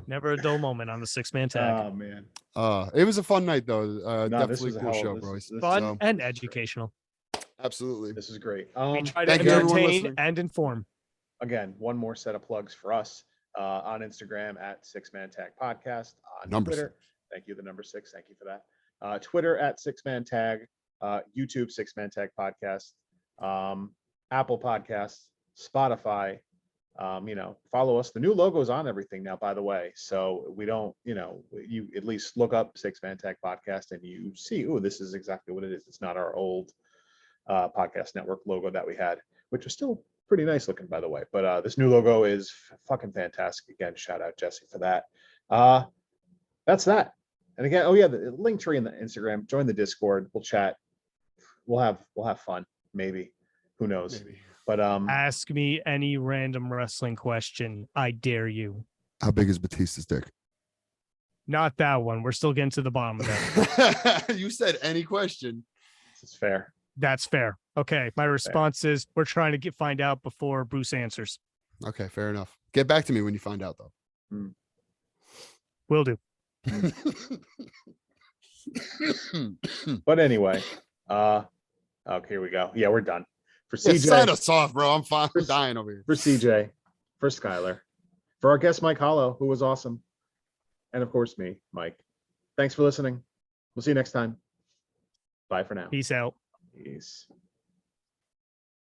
C: never a dull moment on the 6-man tag.
A: Oh man.
B: It was a fun night though.
A: No, this
B: Definitely
A: was a
B: cool
A: hell-
B: show,
A: this-
B: boys.
A: this-
C: Fun
B: So,
C: and educational.
B: absolutely.
A: This is great.
C: We try to
B: thank you, everyone
C: entertain
B: listening.
C: and inform.
A: Again, one more set of plugs for us on Instagram at 6-Man Tag Podcast. On
B: Number
A: Twitter, thank you, the number 6. Thank you for that. Twitter at 6-Man Tag, YouTube 6-Man Tag Podcast, Apple Podcasts, Spotify. Follow us. The new logo's on everything now, by the way. So we don't, you at least look up 6-Man Tag Podcast and you see, oh, this is exactly what it is. It's not our old podcast network logo that we had, which was still pretty nice looking, by the way. But this new logo is fucking fantastic. Again, shout out Jesse for that. That's that. And again, oh yeah, the link tree in the Instagram. Join the Discord. We'll chat. We'll have fun. Maybe. Who knows?
B: Maybe.
A: But
C: Ask me any random wrestling question. I dare you.
B: How big is Batista's dick?
C: Not that one. We're still getting to the bottom of that.
B: You said any question.
A: this is fair.
C: That's fair. Okay. My response is we're trying to find out before Bruce answers.
B: Okay, fair enough. Get back to me when you find out, though.
C: Will do.
A: But anyway, okay, here we go. Yeah, we're done. For
B: Yeah,
A: CJ,
B: sign us off, bro. I'm fine. I'm dying over here.
A: for CJ, for Skylar, for our guest Mike Hollow, who was awesome, and of course me, Mike. Thanks for listening. We'll see you next time. Bye for now.
C: Peace out.
A: Peace.